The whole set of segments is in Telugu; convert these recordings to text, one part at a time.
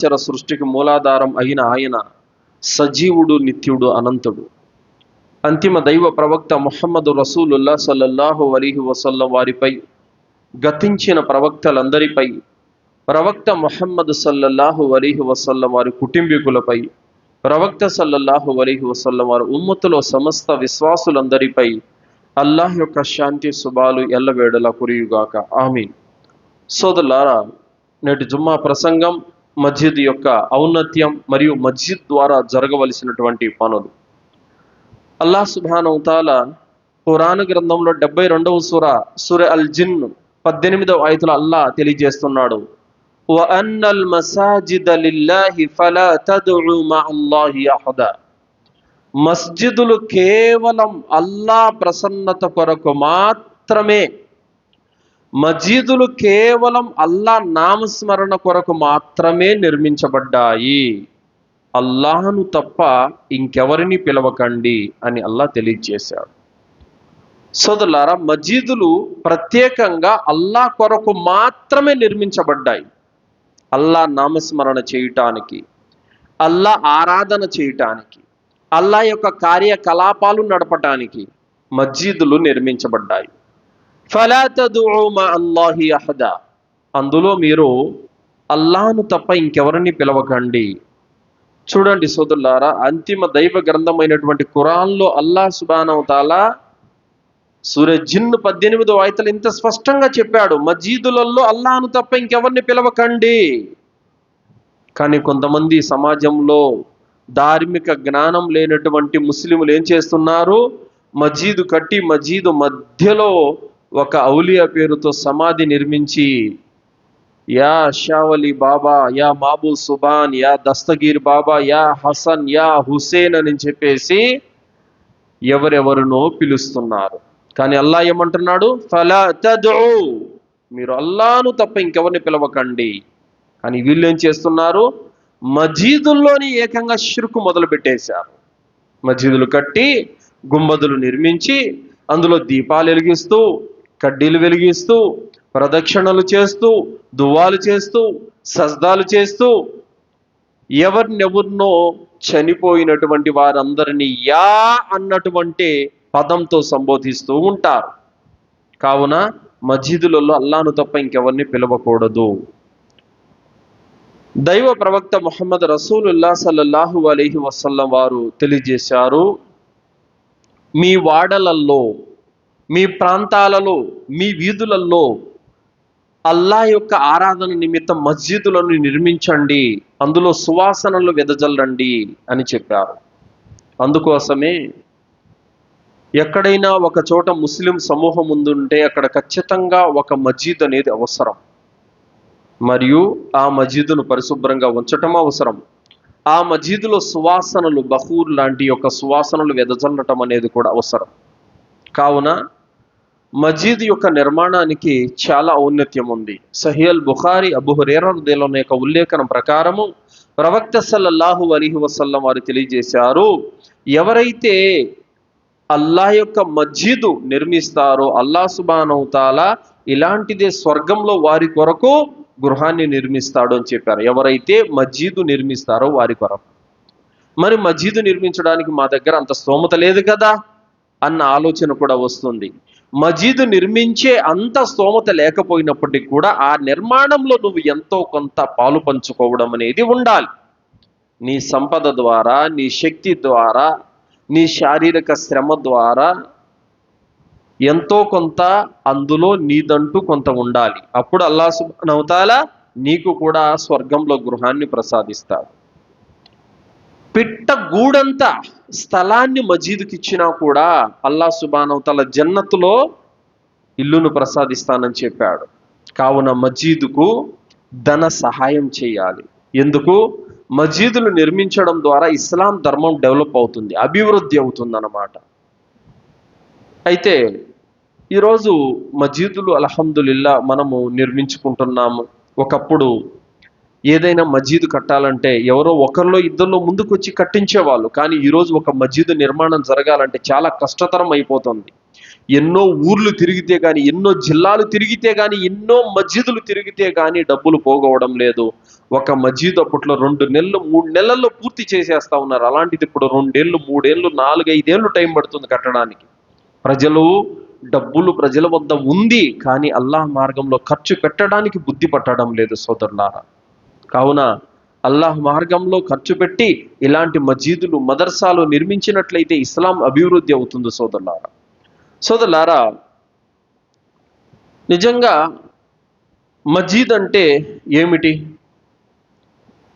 చర సృష్టికి మూలాధారం అయిన ఆయన సజీవుడు, నిత్యుడు, అనంతుడు. అంతిమ దైవ ప్రవక్త ముహమ్మదు రసూలుల్లా సల్లల్లాహు అలైహి వసల్లం వారిపై, గతించిన ప్రవక్తలందరిపై, ప్రవక్త ముహమ్మద్ సల్లల్లాహు అలైహి వసల్లం వారి కుటుంబీకులపై, ప్రవక్త సల్లల్లాహు అలైహి వసల్లం వారి ఉమ్మతులో సమస్త విశ్వాసులందరిపై అల్లాహ్ యొక్క శాంతి శుభాలు ఎల్లవేళలా కురియుగాక. ఆమీన్. సోదరులారా, నేటి జుమ్మా ప్రసంగం మస్జిద్ యొక్క ఔన్నత్యం మరియు మస్జిద్ ద్వారా జరగవలసినటువంటి పనులు. అల్లాహ్ సుబ్హానహు వ తఆలా ఖురాన్ గ్రంథంలో 72వ సూర అల్ జిన్ 18వ ఆయతులో అల్లాహ్ తెలియజేస్తున్నాడు, వ అన్నల్ మసాజిద లిల్లాహి ఫలా తద్ఉ మఅల్లాహి అహదా. మస్జిదులు కేవలం అల్లాహ్ ప్రసన్నత కొరకు మాత్రమే, మస్జిదులు కేవలం అల్లాహ్ నామస్మరణ కొరకు మాత్రమే నిర్మించబడ్డాయి. అల్లాహ్ను తప్ప ఇంకెవరిని పిలవకండి అని అల్లాహ్ తెలియజేశాడు. సోదరులారా, మస్జిదులు ప్రత్యేకంగా అల్లాహ్ కొరకు మాత్రమే నిర్మించబడ్డాయి. అల్లాహ్ నామస్మరణ చేయటానికి, అల్లాహ్ ఆరాధన చేయటానికి, అల్లాహ్ యొక్క కార్యకలాపాలు నడపటానికి మస్జిదులు నిర్మించబడ్డాయి. ఫలా తద్ఉ మఅల్లాహి అహదా. అందులో మీరు అల్లాహ్ను తప్ప ఇంకెవరిని పిలవకండి. చూడండి సోదరులారా, అంతిమ దైవ గ్రంథమైనటువంటి ఖురాన్లో అల్లాహ్ సుబ్హానహు వ తఆలా సూర జిన్ 18వ ఆయతలో ఇంత స్పష్టంగా చెప్పాడు, మస్జిదులలో అల్లాహ్ను తప్ప ఇంకెవరిని పిలవకండి. కానీ కొంతమంది సమాజంలో ధార్మిక జ్ఞానం లేనటువంటి ముస్లింలు ఏం చేస్తున్నారు, మస్జిద్ కట్టి మస్జిద్ మధ్యలో ఒక ఔలియా పేరుతో సమాధి నిర్మించి, యా షావలి బాబా, యా మాబూ సుబాన్, యా దస్తగీర్ బాబా, యా హసన్, యా హుసేన్ అని చెప్పేసి ఎవరెవరినో పిలుస్తున్నారు. కానీ అల్లాహ్ ఏమంటున్నాడు, ఫలా తద్ఉ, మీరు అల్లాహ్ను తప్ప ఇంకెవరిని పిలవకండి. కానీ వీళ్ళు ఏం చేస్తున్నారు, మస్జిదుల్లోని ఏకంగా షిర్కు మొదలు పెట్టేశారు. మస్జిదులు కట్టి గుంబదులు నిర్మించి అందులో దీపాలు వెలిగిస్తూ, కడ్డీలు వెలిగిస్తూ, ప్రదక్షిణలు చేస్తూ, దువాలు చేస్తూ, సజ్దాలు చేస్తూ, ఎవరినెవరినో చనిపోయినటువంటి వారందరినీ యా అన్నటువంటి పదంతో సంబోధిస్తూ ఉంటారు. కావున మస్జిదులలో అల్లాహ్ను తప్ప ఇంకెవరిని పిలవకూడదు. దైవ ప్రవక్త ముహమ్మద్ రసూలుల్లా సల్లల్లాహు అలైహి వసల్లం వారు తెలియజేశారు, మీ వాడలల్లో, మీ ప్రాంతాలలో, మీ వీధులలో అల్లాహ్ యొక్క ఆరాధన నిమిత్తం మస్జిదులను నిర్మించండి, అందులో సువాసనలు వెదజల్లండి అని చెప్పారు. అందుకోసమే ఎక్కడైనా ఒక చోట ముస్లిం సమూహం ఉండుంటే అక్కడ ఖచ్చితంగా ఒక మస్జిద్ అనేది అవసరం, మరియు ఆ మస్జిదును పరిశుభ్రంగా ఉంచటం అవసరం. ఆ మస్జిదులో సువాసనలు, బహూర్ లాంటి యొక్క సువాసనలు వెదజల్లటం అనేది కూడా అవసరం. కావున మస్జిద్ యొక్క నిర్మాణానికి చాలా ఔన్నత్యం ఉంది. సహీహ్ బుఖారీ అబూ హురైరా రదియల్లాహు అన్హు యొక్క ఉల్లేఖనం ప్రకారము ప్రవక్త సల్లల్లాహు అలైహి వసల్లం వారు తెలియజేశారు, ఎవరైతే అల్లాహ్ యొక్క మస్జిద్ నిర్మిస్తారో అల్లాహ్ సుబ్హానహు వ తఆలా ఇలాంటిదే స్వర్గంలో వారి కొరకు గృహాన్ని నిర్మిస్తాడు అని చెప్పారు. ఎవరైతే మస్జిద్ నిర్మిస్తారో వారి కొరకు. మరి మస్జిద్ నిర్మించడానికి మా దగ్గర అంత స్తోమత లేదు కదా అన్న ఆలోచన కూడా వస్తుంది. మస్జిద్ నిర్మించే అంత స్తోమత లేకపోయినప్పటికీ కూడా ఆ నిర్మాణంలో నువ్వు ఎంతో కొంత పాలు పంచుకోవడం అనేది ఉండాలి. నీ సంపద ద్వారా, నీ శక్తి ద్వారా, నీ శారీరక శ్రమ ద్వారా ఎంతో కొంత అందులో నీదంటూ కొంత ఉండాలి. అప్పుడు అల్లాహ్ సుబ్హానహు వ తఆలా నీకు కూడా స్వర్గంలో గృహాన్ని ప్రసాదిస్తాడు. పిట్ట గూడంత స్థలాన్ని మస్జిద్కి ఇచ్చినా కూడా అల్లాహ్ సుబ్హానహు వ తఆలా జన్నతులో ఇల్లును ప్రసాదిస్తానని చెప్పాడు. కావున మస్జిద్కు ధన సహాయం చేయాలి. ఎందుకు? మస్జిదులు నిర్మించడం ద్వారా ఇస్లాం ధర్మం డెవలప్ అవుతుంది, అభివృద్ధి అవుతుంది అన్నమాట. అయితే ఈరోజు మస్జిదులు అల్హమ్దులిల్లా మనము నిర్మించుకుంటున్నాము. ఒకప్పుడు ఏదైనా మస్జిద్ కట్టాలంటే ఎవరో ఒకరిలో ఇద్దరిలో ముందుకు వచ్చి కట్టించేవాళ్ళు. కానీ ఈరోజు ఒక మస్జిద్ నిర్మాణం జరగాలంటే చాలా కష్టతరం అయిపోతుంది. ఎన్నో ఊర్లు తిరిగితే కానీ, ఎన్నో జిల్లాలు తిరిగితే కానీ, ఎన్నో మస్జిదులు తిరిగితే కానీ డబ్బులు పోగవడం లేదు. ఒక మస్జిద్ అప్పట్లో 2 నెలలు 3 నెలల్లో పూర్తి చేసేస్తా ఉన్నారు. అలాంటిది ఇప్పుడు 2 ఏళ్ళు 3 ఏళ్ళు 4 5 ఏళ్ళు టైం పడుతుంది కట్టడానికి. డబ్బులు ప్రజల వద్ద ఉంది, కానీ అల్లాహ్ మార్గంలో ఖర్చు పెట్టడానికి బుద్ధి పట్టడం లేదు సోదరులారా. కావున అల్లాహ్ మార్గంలో ఖర్చు పెట్టి ఇలాంటి మస్జిదులు మదర్సాలు నిర్మించినట్లయితే ఇస్లాం అభివృద్ధి అవుతుంది సోదరులారా. నిజంగా మస్జిద్ అంటే ఏమిటి?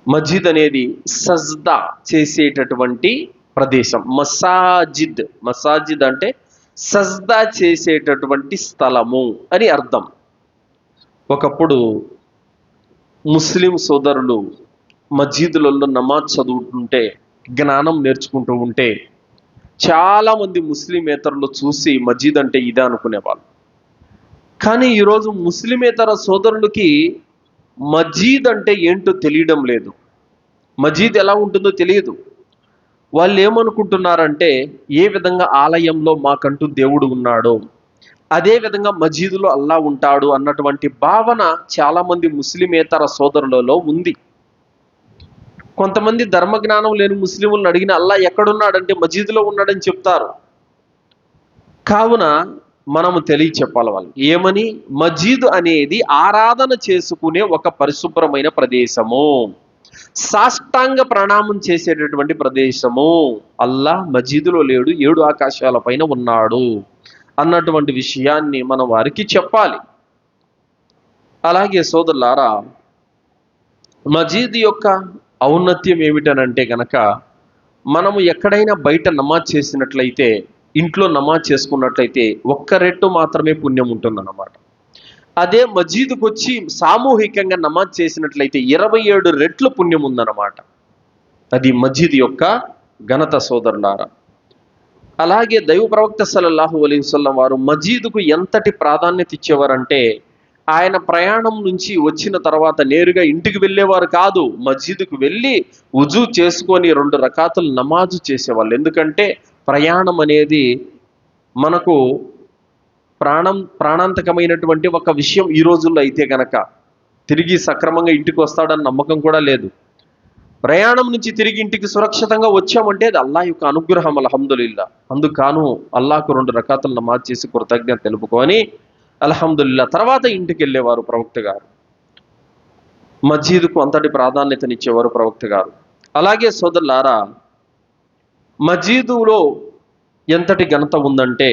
మస్జిద్ అనేది సజ్దా చేసేటటువంటి ప్రదేశం. మసాజిద్ అంటే సజ్దా చేసేటటువంటి స్థలము అని అర్థం. ఒకప్పుడు ముస్లిం సోదరులు మస్జిదులలో నమాజ్ చదువుతుంటే, జ్ఞానం నేర్చుకుంటూ ఉంటే చాలామంది ముస్లిమేతరులు చూసి మస్జిద్ అంటే ఇదే అనుకునేవాళ్ళు. కానీ ఈరోజు ముస్లిమేతర సోదరులకి మస్జిద్ అంటే ఏంటో తెలియడం లేదు. మస్జిద్ ఎలా ఉంటుందో తెలియదు. వాళ్ళు ఏమనుకుంటున్నారంటే, ఏ విధంగా ఆలయంలో మాకంటూ దేవుడు ఉన్నాడో అదే విధంగా మస్జిదులో అల్లా ఉంటాడు అన్నటువంటి భావన చాలామంది ముస్లిమేతర సోదరులలో ఉంది. కొంతమంది ధర్మజ్ఞానం లేని ముస్లింలను అడిగిన అల్లా ఎక్కడున్నాడంటే మస్జిద్లో ఉన్నాడని చెప్తారు. కావున మనము చెప్పాలి వాళ్ళు ఏమని, మస్జిద్ అనేది ఆరాధన చేసుకునే ఒక పరిశుభ్రమైన ప్రదేశము, సాష్టాంగ ప్రణామం చేసేటటువంటి ప్రదేశము. అల్లాహ్ మస్జిద్లో లేడు, 7 ఆకాశాల పైన ఉన్నాడు అన్నటువంటి విషయాన్ని మనం వారికి చెప్పాలి. అలాగే సోదరులారా, మస్జిద్ యొక్క ఔన్నత్యం ఏమిటనంటే గనక, మనము ఎక్కడైనా బయట నమాజ్ చేసినట్లయితే, ఇంట్లో నమాజ్ చేసుకున్నట్లయితే 1 రెట్టు మాత్రమే పుణ్యం ఉంటుందన్నమాట. అదే మస్జిద్కు వచ్చి సామూహికంగా నమాజ్ చేసినట్లయితే 27 రెట్లు పుణ్యం ఉందన్నమాట. అది మస్జిద్ యొక్క ఘనత సోదరులారా. అలాగే దైవ ప్రవక్త సల్లల్లాహు అలైహి వసల్లం వారు మస్జిద్కు ఎంతటి ప్రాధాన్యత ఇచ్చేవారంటే, ఆయన ప్రయాణం నుంచి వచ్చిన తర్వాత నేరుగా ఇంటికి వెళ్ళేవారు కాదు. మస్జిద్కు వెళ్ళి వుజూ చేసుకొని 2 రకాతులు నమాజు చేసేవాళ్ళు. ఎందుకంటే ప్రయాణం అనేది మనకు ప్రాణాంతకమైనటువంటి ఒక విషయం. ఈ రోజుల్లో అయితే గనక తిరిగి సక్రమంగా ఇంటికి వస్తాడన్న నమ్మకం కూడా లేదు. ప్రయాణం నుంచి తిరిగి ఇంటికి సురక్షితంగా వచ్చామంటే అది అల్లాహ్ యొక్క అనుగ్రహం, అల్హమ్దులిల్లా. అందుకాను అల్లాహకు 2 రకాతులు నమాజ్ చేసి కృతజ్ఞత తెలుపుకొని అల్హమ్దులిల్లా తర్వాత ఇంటికి వెళ్ళేవారు ప్రవక్త గారు. మస్జిద్కు అంతటి ప్రాధాన్యతనిచ్చేవారు ప్రవక్త గారు. అలాగే సోదరులారా, మస్జిదులో ఎంతటి ఘనత ఉందంటే,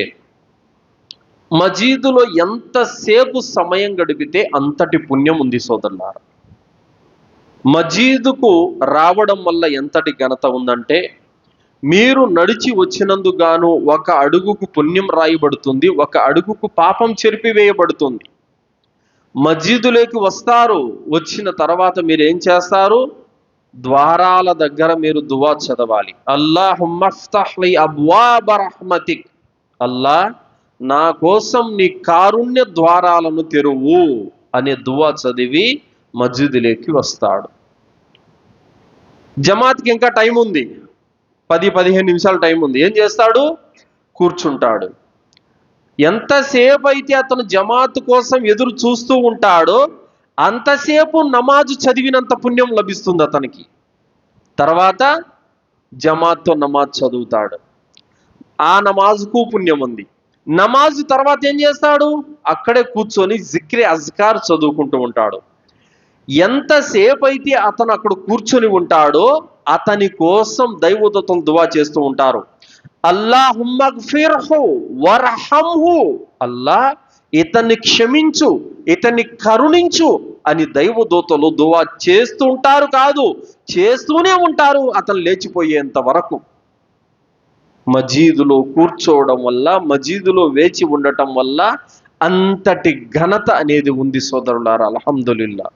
మస్జిదులో ఎంతసేపు సమయం గడిపితే అంతటి పుణ్యం ఉంది సోదరులారా. మస్జిదుకు రావడం వల్ల ఎంతటి ఘనత ఉందంటే, మీరు నడిచి వచ్చినందుకు గాను 1 అడుగుకు పుణ్యం రాయబడుతుంది, 1 అడుగుకు పాపం చెరిపివేయబడుతుంది. మస్జిదులోకి వస్తారు, వచ్చిన తర్వాత మీరు ఏం చేస్తారు? ద్వారాల దగ్గర మీరు దువా చదవాలి. అల్లాహుమ్మ ఫ్తహ్ లీ అబ్వాబ రహ్మతిక్, అల్లా నా కోసం నీ కారుణ్య ద్వారాలను తెరువు అనే దువా చదివి మస్జిదులోకి వస్తాడు. జమాత్కి ఇంకా టైం ఉంది, 10-15 నిమిషాలు టైం ఉంది. ఏం చేస్తాడు? కూర్చుంటాడు. ఎంతసేపు అయితే అతను జమాత్ కోసం ఎదురు చూస్తూ ఉంటాడో అంతసేపు నమాజు చదివినంత పుణ్యం లభిస్తుంది అతనికి. తర్వాత జమాత్తో నమాజ్ చదువుతాడు, ఆ నమాజుకు పుణ్యం ఉంది. నమాజు తర్వాత ఏం చేస్తాడు? అక్కడే కూర్చొని జిక్రే అజ్కార్ చదువుకుంటూ ఉంటాడు. ఎంతసేపు అయితే అతను అక్కడ కూర్చొని ఉంటాడో అతని కోసం దైవదూతలు దువా చేస్తూ ఉంటారు. అల్లాహుమ్మగ్ఫిర్హు వర్హమ్హు, అల్లా ఇతన్ని క్షమించు, ఇతన్ని కరుణించు అని దైవదూతలు దువా చేస్తూ ఉంటారు. కాదు, చేస్తూనే ఉంటారు అతను లేచిపోయేంత వరకు. మస్జిదులో కూర్చోవడం వల్ల, మస్జిదులో వేచి ఉండటం వల్ల అంతటి ఘనత అనేది ఉంది సోదరులారా, అల్హమ్దులిల్లా.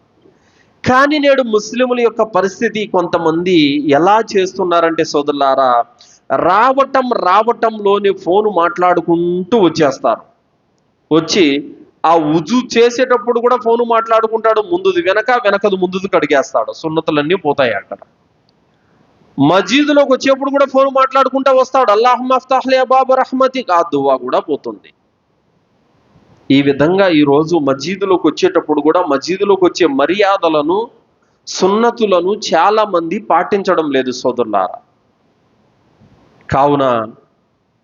కానీ నేడు ముస్లిముల యొక్క పరిస్థితి కొంతమంది ఎలా చేస్తున్నారంటే సోదరులారా, రావటంలోనే ఫోను మాట్లాడుకుంటూ వచ్చేస్తారు. వచ్చి ఆ వుజూ చేసేటప్పుడు కూడా ఫోను మాట్లాడుకుంటాడు, ముందుది వెనకది ముందుది కడిగేస్తాడు, సున్నతులన్నీ పోతాయి అక్కడ. మస్జిద్లోకి వచ్చేప్పుడు కూడా ఫోన్ మాట్లాడుకుంటూ వస్తాడు, అల్లాహుమ్మ ఫ్తహ్ లీ అబ్వాబ రహ్మతిక్, ఆ దువా కూడా పోతుంది. ఈ విధంగా ఈరోజు మసీదులోకి వచ్చేటప్పుడు కూడా మసీదులోకి వచ్చే మర్యాదలను, సున్నతులను చాలా మంది పాటించడం లేదు సోదరులారా. కావున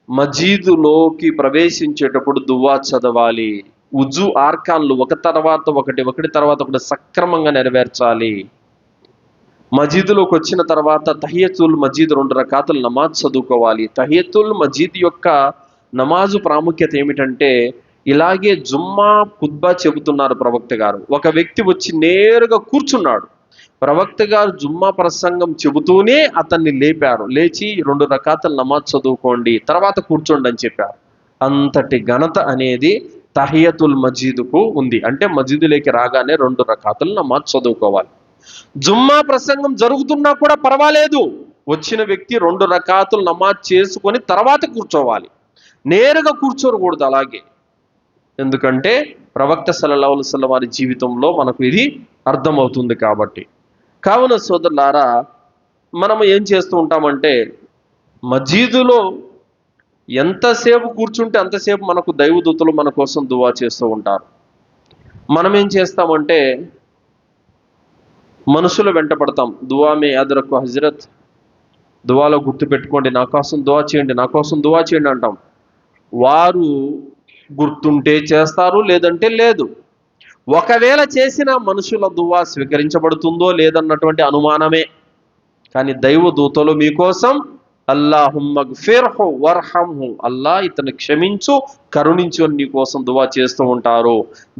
మసీదులోకి ప్రవేశించేటప్పుడు దువా చదవాలి. ఉజు ఆర్కాన్లు ఒక తర్వాత ఒకటి సక్రమంగా నెరవేర్చాలి. మసీదులోకి వచ్చిన తర్వాత తహియతుల్ మసీద్ 2 రకాతులు నమాజ్ చదువుకోవాలి. తహియతుల్ మసీద్ యొక్క నమాజు ప్రాముఖ్యత ఏమిటంటే, ఇలాగే జుమ్మా ఖుత్బా చెబుతున్నారు ప్రవక్త గారు. ఒక వ్యక్తి వచ్చి నేరుగా కూర్చున్నాడు. ప్రవక్త గారు జుమ్మా ప్రసంగం చెబుతూనే అతన్ని లేపారు. లేచి 2 రకాతులు నమాజ్ చదువుకోండి, తర్వాత కూర్చోండి అని చెప్పారు. అంతటి ఘనత అనేది తహియతుల్ మసీదుకు ఉంది. అంటే మసీదులోకి రాగానే 2 రకాతులు నమాజ్ చదువుకోవాలి. జుమ్మా ప్రసంగం జరుగుతున్నా కూడా పర్వాలేదు, వచ్చిన వ్యక్తి 2 రకాతులు నమాజ్ చేసుకొని తర్వాత కూర్చోవాలి. నేరుగా కూర్చోకూడదు అలాగే. ఎందుకంటే ప్రవక్త సల్లల్లాహు అలైహి వసల్లం వారి జీవితంలో మనకు ఇది అర్థమవుతుంది కాబట్టి. కావున సోదరులారా, మనం ఏం చేస్తూ ఉంటామంటే, మసీదులో ఎంతసేపు కూర్చుంటే అంతసేపు మనకు దైవదూతలు మన కోసం దువా చేస్తూ ఉంటారు. మనం ఏం చేస్తామంటే మనుషులు వెంట పడతాం. దువా మే అదరకు హజరత్, దువాలో గుర్తుపెట్టుకోండి, నా కోసం దువా చేయండి, నా కోసం దువా చేయండి అంటాం. వారు గుర్తుంటే చేస్తారు, లేదంటే లేదు. ఒకవేళ చేసిన మనుషుల దువా స్వీకరించబడుతుందో లేదన్నటువంటి అనుమానమే. కానీ దైవదూతలు మీకోసం అల్లాహుమ్మగ్ఫిర్హు వర్హంహు, అల్లా ఇతను క్షమించు, కరుణించు అని నీ కోసం దువా చేస్తూ ఉంటారు.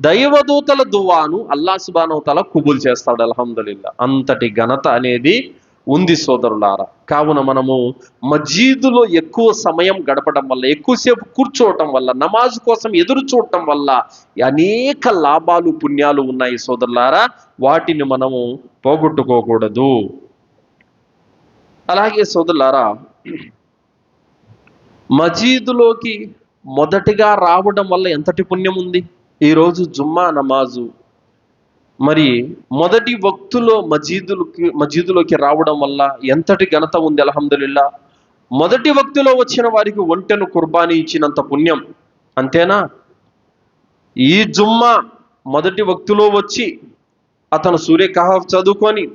దైవదూతల దువాను అల్లా సుబ్హానహు తఆలా కబూల్ చేస్తాడు. అల్హమ్దులిల్లా. అంతటి ఘనత అనేది ఉంది సోదరులారా. కావున మనము మసీదులో ఎక్కువ సమయం గడపడం వల్ల, ఎక్కువసేపు కూర్చోవటం వల్ల, నమాజ్ కోసం ఎదురు చూడటం వల్ల అనేక లాభాలు, పుణ్యాలు ఉన్నాయి సోదరులారా. వాటిని మనము పోగొట్టుకోకూడదు. అలాగే సోదరులారా, మసీదులోకి మొదటిగా రావడం వల్ల ఎంతటి పుణ్యం ఉంది. ఈరోజు జుమ్మా నమాజు మరి మొదటి వక్తులో మసీదులోకి రావడం వల్ల ఎంతటి ఘనత ఉంది. అల్హమ్దులిల్లా. మొదటి వక్తులో వచ్చిన వారికి ఒంటెను కుర్బానీ ఇచ్చినంత పుణ్యం. అంతేనా? ఈ జుమ్మా మొదటి వక్తులో వచ్చి అతను సూర్య కహఫ్ చదువుకొని,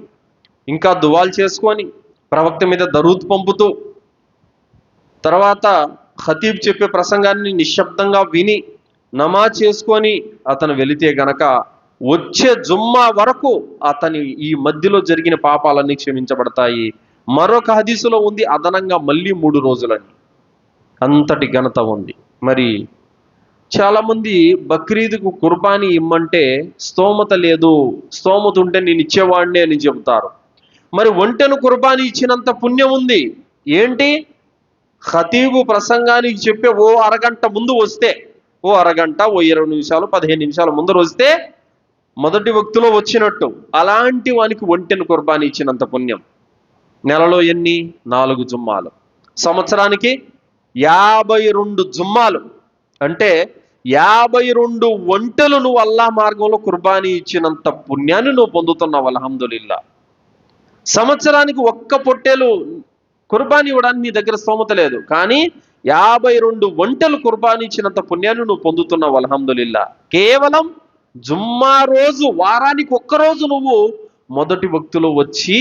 ఇంకా దువాలు చేసుకొని, ప్రవక్త మీద దరూద్ పంపుతూ, తర్వాత ఖతీబ్ చెప్పే ప్రసంగాన్ని నిశ్శబ్దంగా విని నమాజ్ చేసుకొని అతను వెళితే గనక వచ్చే జుమ్మా వరకు అతని ఈ మధ్యలో జరిగిన పాపాలన్నీ క్షమించబడతాయి. మరొక హదీసులో ఉంది అదనంగా మళ్ళీ 3 రోజులని. అంతటి ఘనత ఉంది. మరి చాలా మంది బక్రీద్కు కుర్బానీ ఇమ్మంటే స్తోమత లేదు, స్తోమత ఉంటే నేను ఇచ్చేవాడిని అని చెబుతారు. మరి ఒంటెను కుర్బానీ ఇచ్చినంత పుణ్యం ఉంది. ఏంటి? ఖతీబు ప్రసంగానికి చెప్పే ఓ అరగంట ముందు వస్తే, ఓ అరగంట, ఓ 20 నిమిషాలు, 15 నిమిషాల ముందర వస్తే మొదటి వక్తులో వచ్చినట్టు. అలాంటి వానికి ఒంటెను కుర్బానీ ఇచ్చినంత పుణ్యం. నెలలో ఎన్ని? 4 జుమ్మాలు. సంవత్సరానికి 52 జుమ్మాలు. అంటే 52 ఒంటెలు నువ్వు అల్లాహ్ మార్గంలో కుర్బానీ ఇచ్చినంత పుణ్యాన్ని నువ్వు పొందుతున్నావు. అల్హమ్దులిల్లా. సంవత్సరానికి 1 పొట్టేలు కుర్బానీ ఇవ్వడానికి నీ దగ్గర స్తోమత లేదు, కానీ 52 ఒంటెలు కుర్బానీ ఇచ్చినంత పుణ్యాన్ని నువ్వు పొందుతున్నావు. అల్హమ్దులిల్లా. కేవలం జుమ్మా రోజు, వారానికి 1 రోజు నువ్వు మొదటి వక్తులో వచ్చి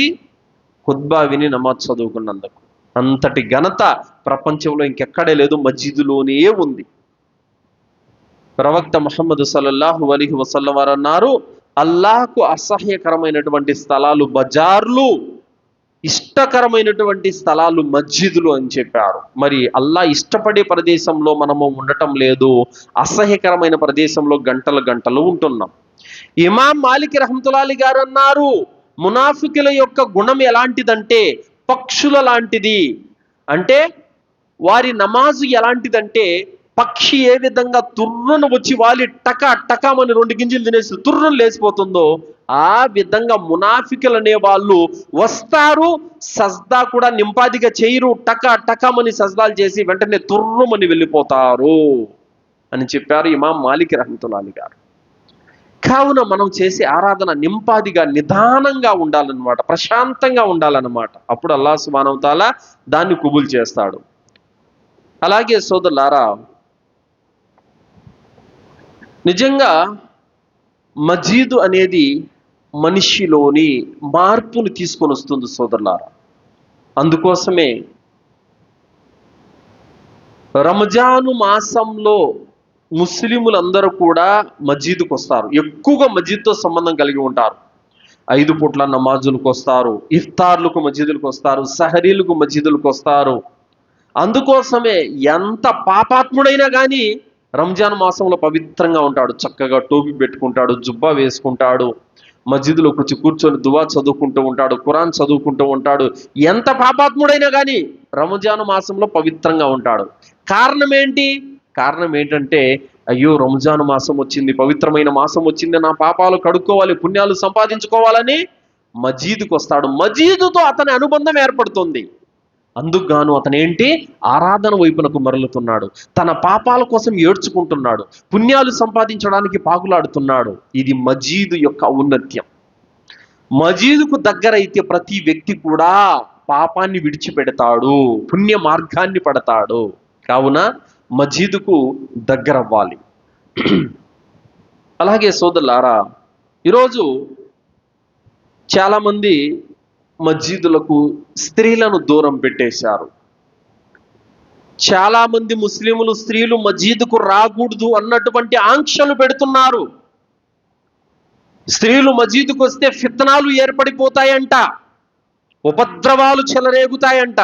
ఖుత్బా విని నమాజ్ చదువుకున్నందుకు. అంతటి ఘనత ప్రపంచంలో ఇంకెక్కడే లేదు, మసీదులోనే ఉంది. ప్రవక్త ముహమ్మద్ సల్లల్లాహు అలైహి వసల్లం వారు అన్నారు, అల్లాహకు అసహ్యకరమైనటువంటి స్థలాలు బజార్లు, ఇష్టకరమైనటువంటి స్థలాలు మస్జిదులు అని చెప్పారు. మరి అల్లా ఇష్టపడే ప్రదేశంలో మనము ఉండటం లేదు, అసహ్యకరమైన ప్రదేశంలో గంటలు గంటలు ఉంటున్నాం. ఇమాం మాలిక్ రహ్మతుల్లాహి గారు అన్నారు, మునాఫికుల యొక్క గుణం ఎలాంటిదంటే పక్షుల లాంటిది. అంటే వారి నమాజు ఎలాంటిదంటే, పక్షి ఏ విధంగా తుర్రును వచ్చి వాలి టకా టకామని 2 గింజలు తినేసి తుర్రును లేచిపోతుందో, ఆ విధంగా మునాఫికులు అనే వాళ్ళు వస్తారు, సజ్దా కూడా నింపాదిగా చేయరు, టకా టకామని సజ్దాలు చేసి వెంటనే తుర్రుమని వెళ్ళిపోతారు అని చెప్పారు ఇమాం మాలిక్ రహ్మతుల్లాహి గారు. కావున మనం చేసే ఆరాధన నింపాదిగా, నిదానంగా ఉండాలన్నమాట, ప్రశాంతంగా ఉండాలన్నమాట. అప్పుడు అల్లాహ్ సుబ్హానహు తఆలా దాన్ని కబూల్ చేస్తాడు. అలాగే సోదరులారా, నిజంగా మజీదు అనేది మనిషిలోని మార్పును తీసుకొని వస్తుంది సోదరులారా. అందుకోసమే రంజాను మాసంలో ముస్లిములందరూ కూడా మజీదుకు వస్తారు. ఎక్కువగా మజీద్తో సంబంధం కలిగి ఉంటారు. 5 పూట్ల నమాజులకు వస్తారు, ఇఫ్తార్లకు మజీదులకు వస్తారు, సహరీలకు మజీదులకు వస్తారు. అందుకోసమే ఎంత పాపాత్ముడైనా కానీ రంజాన్ మాసంలో పవిత్రంగా ఉంటాడు. చక్కగా టోపీ పెట్టుకుంటాడు, జుబ్బా వేసుకుంటాడు, మస్జిద్లో కూర్చొని దువా చదువుకుంటూ ఉంటాడు, ఖురాన్ చదువుకుంటూ ఉంటాడు. ఎంత పాపాత్ముడైనా కానీ రంజాన్ మాసంలో పవిత్రంగా ఉంటాడు. కారణం ఏంటి? కారణం ఏంటంటే, అయ్యో రంజాన్ మాసం వచ్చింది, పవిత్రమైన మాసం వచ్చింది, నా పాపాలు కడుక్కోవాలి, పుణ్యాలు సంపాదించుకోవాలని మజీదుకు వస్తాడు. మజీదుతో అతని అనుబంధం ఏర్పడుతుంది. అందుకుగాను అతను ఏంటి, ఆరాధన వైపునకు మరలుతున్నాడు, తన పాపాల కోసం ఏడ్చుకుంటున్నాడు, పుణ్యాలు సంపాదించడానికి పాకులాడుతున్నాడు. ఇది మజీదు యొక్క ఔన్నత్యం. మజీదుకు దగ్గరైతే ప్రతి వ్యక్తి కూడా పాపాన్ని విడిచిపెడతాడు, పుణ్య మార్గాన్ని పడతాడు. కావున మజీదుకు దగ్గరవ్వాలి. అలాగే సోదరులారా, ఈరోజు చాలామంది మస్జిదులకు స్త్రీలను దూరం పెట్టేశారు. చాలా మంది ముస్లింలు స్త్రీలు మస్జిద్కు రాకూడదు అన్నటువంటి ఆంక్షలు పెడుతున్నారు. స్త్రీలు మస్జిద్కు వస్తే ఫిత్నాలు ఏర్పడిపోతాయంట, ఉపద్రవాలు చెలరేగుతాయంట.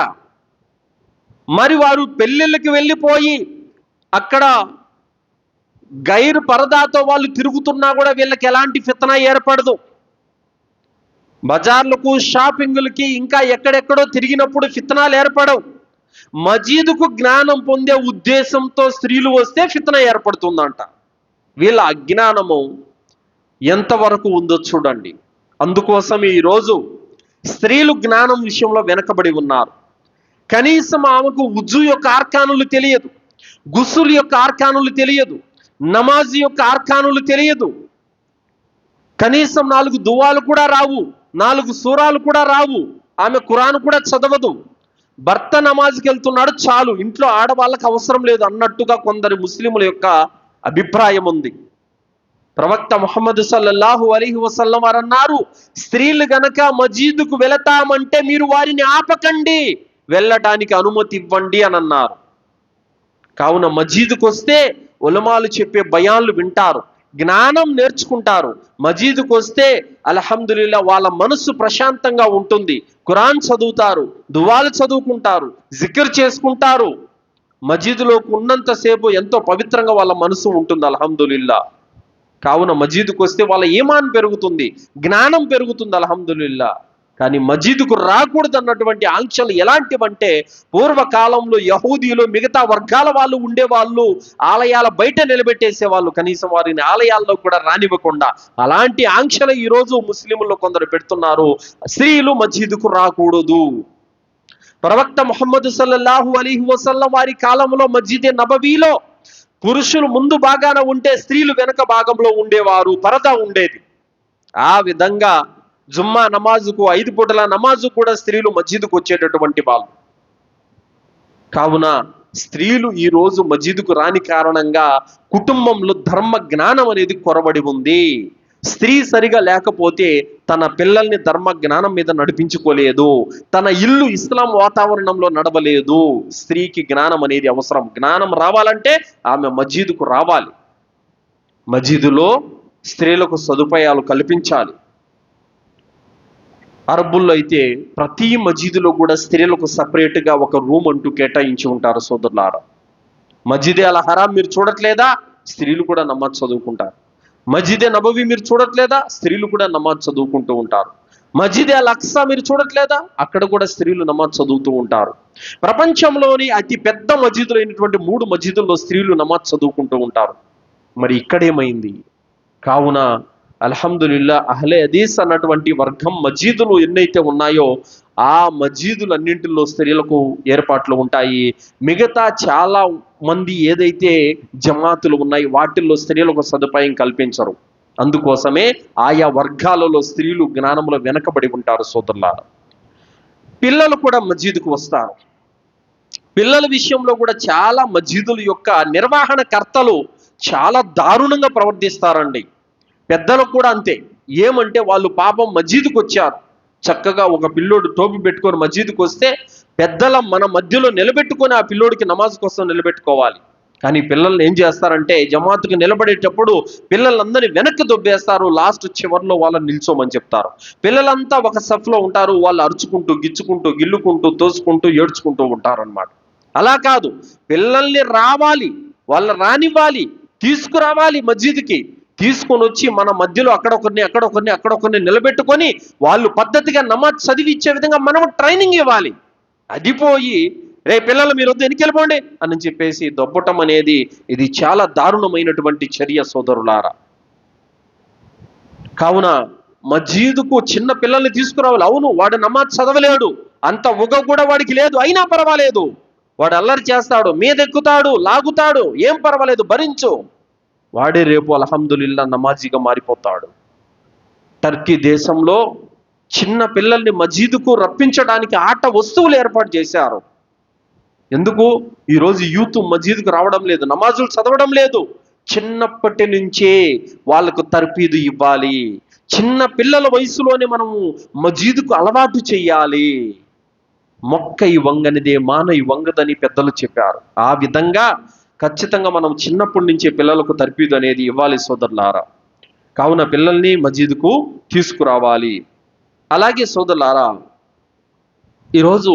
మరి వారు పెళ్ళిళ్ళకి వెళ్ళిపోయి అక్కడ గైర్ పరదాతో వాళ్ళు తిరుగుతున్నా కూడా వీళ్ళకి ఎలాంటి ఫిత్నా ఏర్పడదు. బజార్లకు, షాపింగులకి, ఇంకా ఎక్కడెక్కడో తిరిగినప్పుడు ఫిత్నాలు ఏర్పడవు. మజీదుకు జ్ఞానం పొందే ఉద్దేశంతో స్త్రీలు వస్తే ఫిత్న ఏర్పడుతుందంట. వీళ్ళ అజ్ఞానము ఎంతవరకు ఉందో చూడండి. అందుకోసం ఈరోజు స్త్రీలు జ్ఞానం విషయంలో వెనకబడి ఉన్నారు. కనీసం ఆమెకు ఉజు యొక్క ఆర్కానులు తెలియదు, గుస్సులు యొక్క ఆర్కానులు తెలియదు, నమాజ్ యొక్క ఆర్కానులు తెలియదు, కనీసం 4 దువాలు కూడా రావు, 4 సూరాలు కూడా రావు, ఆమె ఖురాన్ కూడా చదవదు. భర్త నమాజ్కి వెళ్తున్నాడు చాలు, ఇంట్లో ఆడవాళ్ళకి అవసరం లేదు అన్నట్టుగా కొందరు ముస్లిముల యొక్క అభిప్రాయం ఉంది. ప్రవక్త ముహమ్మద్ సల్లల్లాహు అలైహి వసల్లం వారు అన్నారు, స్త్రీలు గనక మజీదుకు వెళతామంటే మీరు వారిని ఆపకండి, వెళ్ళటానికి అనుమతి ఇవ్వండి అని అన్నారు. కావున మజీదుకు వస్తే ఉలమాలు చెప్పే బయాన్లు వింటారు, జ్ఞానం నేర్చుకుంటారు. మజీదుకు వస్తే అల్హమ్దులిల్లా వాళ్ళ మనసు ప్రశాంతంగా ఉంటుంది. ఖురాన్ చదువుతారు, దువాలు చదువుకుంటారు, జిక్ర్ చేసుకుంటారు. మజీదులోకి ఉన్నంతసేపు ఎంతో పవిత్రంగా వాళ్ళ మనసు ఉంటుంది. అల్హమ్దులిల్లా. కావున మజీదుకు వస్తే వాళ్ళ ఈమాన్ పెరుగుతుంది, జ్ఞానం పెరుగుతుంది. అల్హమ్దులిల్లా. కానీ మజీదుకు రాకూడదు అన్నటువంటి ఆంక్షలు ఎలాంటివంటే, పూర్వకాలంలో యహూదీలు, మిగతా వర్గాల వాళ్ళు ఉండేవాళ్ళు ఆలయాల బయట నిలబెట్టేసేవాళ్ళు, కనీసం వారిని ఆలయాల్లో కూడా రానివ్వకుండా. అలాంటి ఆంక్షలు ఈరోజు ముస్లింలు కొందరు పెడుతున్నారు. స్త్రీలు మజీదుకు రాకూడదు. ప్రవక్త ముహమ్మద్ సల్లల్లాహు అలైహి వసల్లం వారి కాలంలో మస్జిదే నబవీలో పురుషులు ముందు భాగాన ఉంటే స్త్రీలు వెనక భాగంలో ఉండేవారు, పరదా ఉండేది. ఆ విధంగా జుమ్మా నమాజుకు, 5 పూటల నమాజు కూడా స్త్రీలు మస్జిద్కు వచ్చేటటువంటి వాళ్ళు. కావున స్త్రీలు ఈ రోజు మస్జిద్కు రాని కారణంగా కుటుంబంలో ధర్మ జ్ఞానం అనేది కొరబడి ఉంది. స్త్రీ సరిగా లేకపోతే తన పిల్లల్ని ధర్మ జ్ఞానం మీద నడిపించుకోలేదు, తన ఇల్లు ఇస్లాం వాతావరణంలో నడవలేదు. స్త్రీకి జ్ఞానం అనేది అవసరం. జ్ఞానం రావాలంటే ఆమె మస్జిద్కు రావాలి. మస్జిదులో స్త్రీలకు సదుపాయాలు కల్పించాలి. అరబ్బుల్లో అయితే ప్రతి మజీదులో కూడా స్త్రీలకు సపరేట్గా ఒక రూమ్ అంటూ కేటాయించి ఉంటారు. సోదరులారా, మస్జిదే అల్ హరాం మీరు చూడట్లేదా? స్త్రీలు కూడా నమాజ్ చదువుకుంటారు. మస్జిదే నబవి మీరు చూడట్లేదా? స్త్రీలు కూడా నమాజ్ చదువుకుంటూ ఉంటారు. మస్జిదే అల్ అక్సా మీరు చూడట్లేదా? అక్కడ కూడా స్త్రీలు నమాజ్ చదువుతూ ఉంటారు. ప్రపంచంలోని అతి పెద్ద మస్జిదులు అయినటువంటి 3 మస్జిదుల్లో స్త్రీలు నమాజ్ చదువుకుంటూ ఉంటారు. మరి ఇక్కడేమైంది? కావున అల్హమ్దులిల్లా అహ్లే హదీస్ అన్నటువంటి వర్గం మస్జిదులు ఎన్నైతే ఉన్నాయో ఆ మస్జిదులన్నింటిలో స్త్రీలకు ఏర్పాట్లు ఉంటాయి. మిగతా చాలా మంది ఏదైతే జమాతులు ఉన్నాయి వాటిల్లో స్త్రీలకు సదుపాయం కల్పించరు. అందుకోసమే ఆయా వర్గాలలో స్త్రీలు జ్ఞానంలో వెనకబడి ఉంటారు. సోదరులారా, పిల్లలు కూడా మస్జిద్కు వస్తారు. పిల్లల విషయంలో కూడా చాలా మస్జిదుల యొక్క నిర్వహణ కర్తలు చాలా దారుణంగా ప్రవర్తిస్తారండి. పెద్దలకు కూడా అంతే. ఏమంటే వాళ్ళు పాపం మసీదుకు వచ్చారు, చక్కగా ఒక పిల్లోడు టోపీ పెట్టుకొని మసీదుకు వస్తే పెద్దల మన మధ్యలో నిలబెట్టుకొని ఆ పిల్లోడికి నమాజ్ కోసం నిలబెట్టుకోవాలి. కానీ పిల్లల్ని ఏం చేస్తారంటే జమాతుకు నిలబడేటప్పుడు పిల్లలందరినీ వెనక్కి దొబ్బేస్తారు, లాస్ట్ చివర్లో వాళ్ళని నిల్చోమని చెప్తారు. పిల్లలంతా ఒక సఫ్లో ఉంటారు, వాళ్ళు అరుచుకుంటూ గిచ్చుకుంటూ గిల్లుకుంటూ తోసుకుంటూ ఏడ్చుకుంటూ ఉంటారు అనమాట. అలా కాదు, పిల్లల్ని రావాలి, వాళ్ళని రానివ్వాలి, తీసుకురావాలి మస్జిద్కి. తీసుకొని వచ్చి మన మధ్యలో అక్కడొకరిని నిలబెట్టుకొని వాళ్ళు పద్ధతిగా నమాజ్ చదివి ఇచ్చే విధంగా మనం ట్రైనింగ్ ఇవ్వాలి. అది పోయి రే పిల్లలు మీరు వద్దు ఎనికి వెళ్ళిపోండి అని చెప్పేసి దొబ్బటం అనేది ఇది చాలా దారుణమైనటువంటి చర్య సోదరులారా. కావున మస్జిద్కు చిన్న పిల్లల్ని తీసుకురావాలి. అవును, వాడు నమాజ్ చదవలేడు, అంత ఉగ కూడా వాడికి లేదు, అయినా పర్వాలేదు, వాడు అల్లరి చేస్తాడు, మీదెక్కుతాడు, లాగుతాడు, ఏం పర్వాలేదు, భరించు. వాడే రేపు అల్హమ్దులిల్లా నమాజీగా మారిపోతాడు. టర్కీ దేశంలో చిన్న పిల్లల్ని మస్జిద్కు రప్పించడానికి ఆట వస్తువులు ఏర్పాటు చేశారు. ఎందుకు? ఈరోజు యూత్ మస్జిద్కు రావడం లేదు, నమాజులు చదవడం లేదు. చిన్నప్పటి నుంచే వాళ్ళకు తర్ఫీదు ఇవ్వాలి. చిన్న పిల్లల వయసులోనే మనము మస్జిద్కు అలవాటు చెయ్యాలి. మొక్కై వంగనిదే మానై వంగదని పెద్దలు చెప్పారు. ఆ విధంగా ఖచ్చితంగా మనం చిన్నప్పటి నుంచే పిల్లలకు తర్ఫీదు అనేది ఇవ్వాలి సోదరులారా. కావున పిల్లల్ని మస్జిద్కు తీసుకురావాలి. అలాగే సోదరులారా, ఈరోజు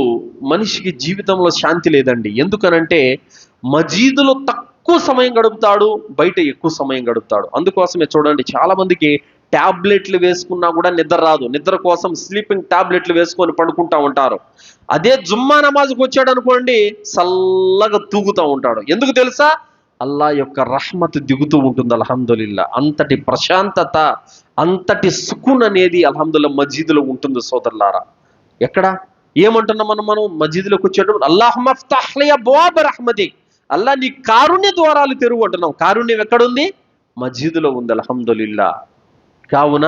మనిషికి జీవితంలో శాంతి లేదండి. ఎందుకనంటే మస్జిద్లో తక్కువ సమయం గడుపుతాడు, బయట ఎక్కువ సమయం గడుపుతాడు. అందుకోసమే చూడండి, చాలా మందికి ట్యాబ్లెట్లు వేసుకున్నా కూడా నిద్ర రాదు. నిద్ర కోసం స్లీపింగ్ ట్యాబ్లెట్లు వేసుకొని పడుకుంటా ఉంటారు. అదే జుమ్మా నమాజ్కి వచ్చాడు అనుకోండి, చల్లగా తూగుతూ ఉంటాడు. ఎందుకు తెలుసా? అల్లా యొక్క రహ్మత్ దిగుతూ ఉంటుంది. అల్హమ్దులిల్లా, అంతటి ప్రశాంతత, అంతటి సుకున్ అనేది అల్హమ్దుల్లా మస్జిద్లో ఉంటుంది సోదరులారా. ఎక్కడ ఏమంటున్నాం మనం మస్జిద్లోకి వచ్చేటప్పుడు అల్లాహుమ్మా ఫ్తహ్ లీ అబ్వాబ రహ్మతిక్, అల్లా నీ కారుణ్య ద్వారాలు తెరువు అంటున్నాం. కారుణ్యం ఎక్కడుంది? మస్జిద్లో ఉంది. అల్హమ్దులిల్లా. కావున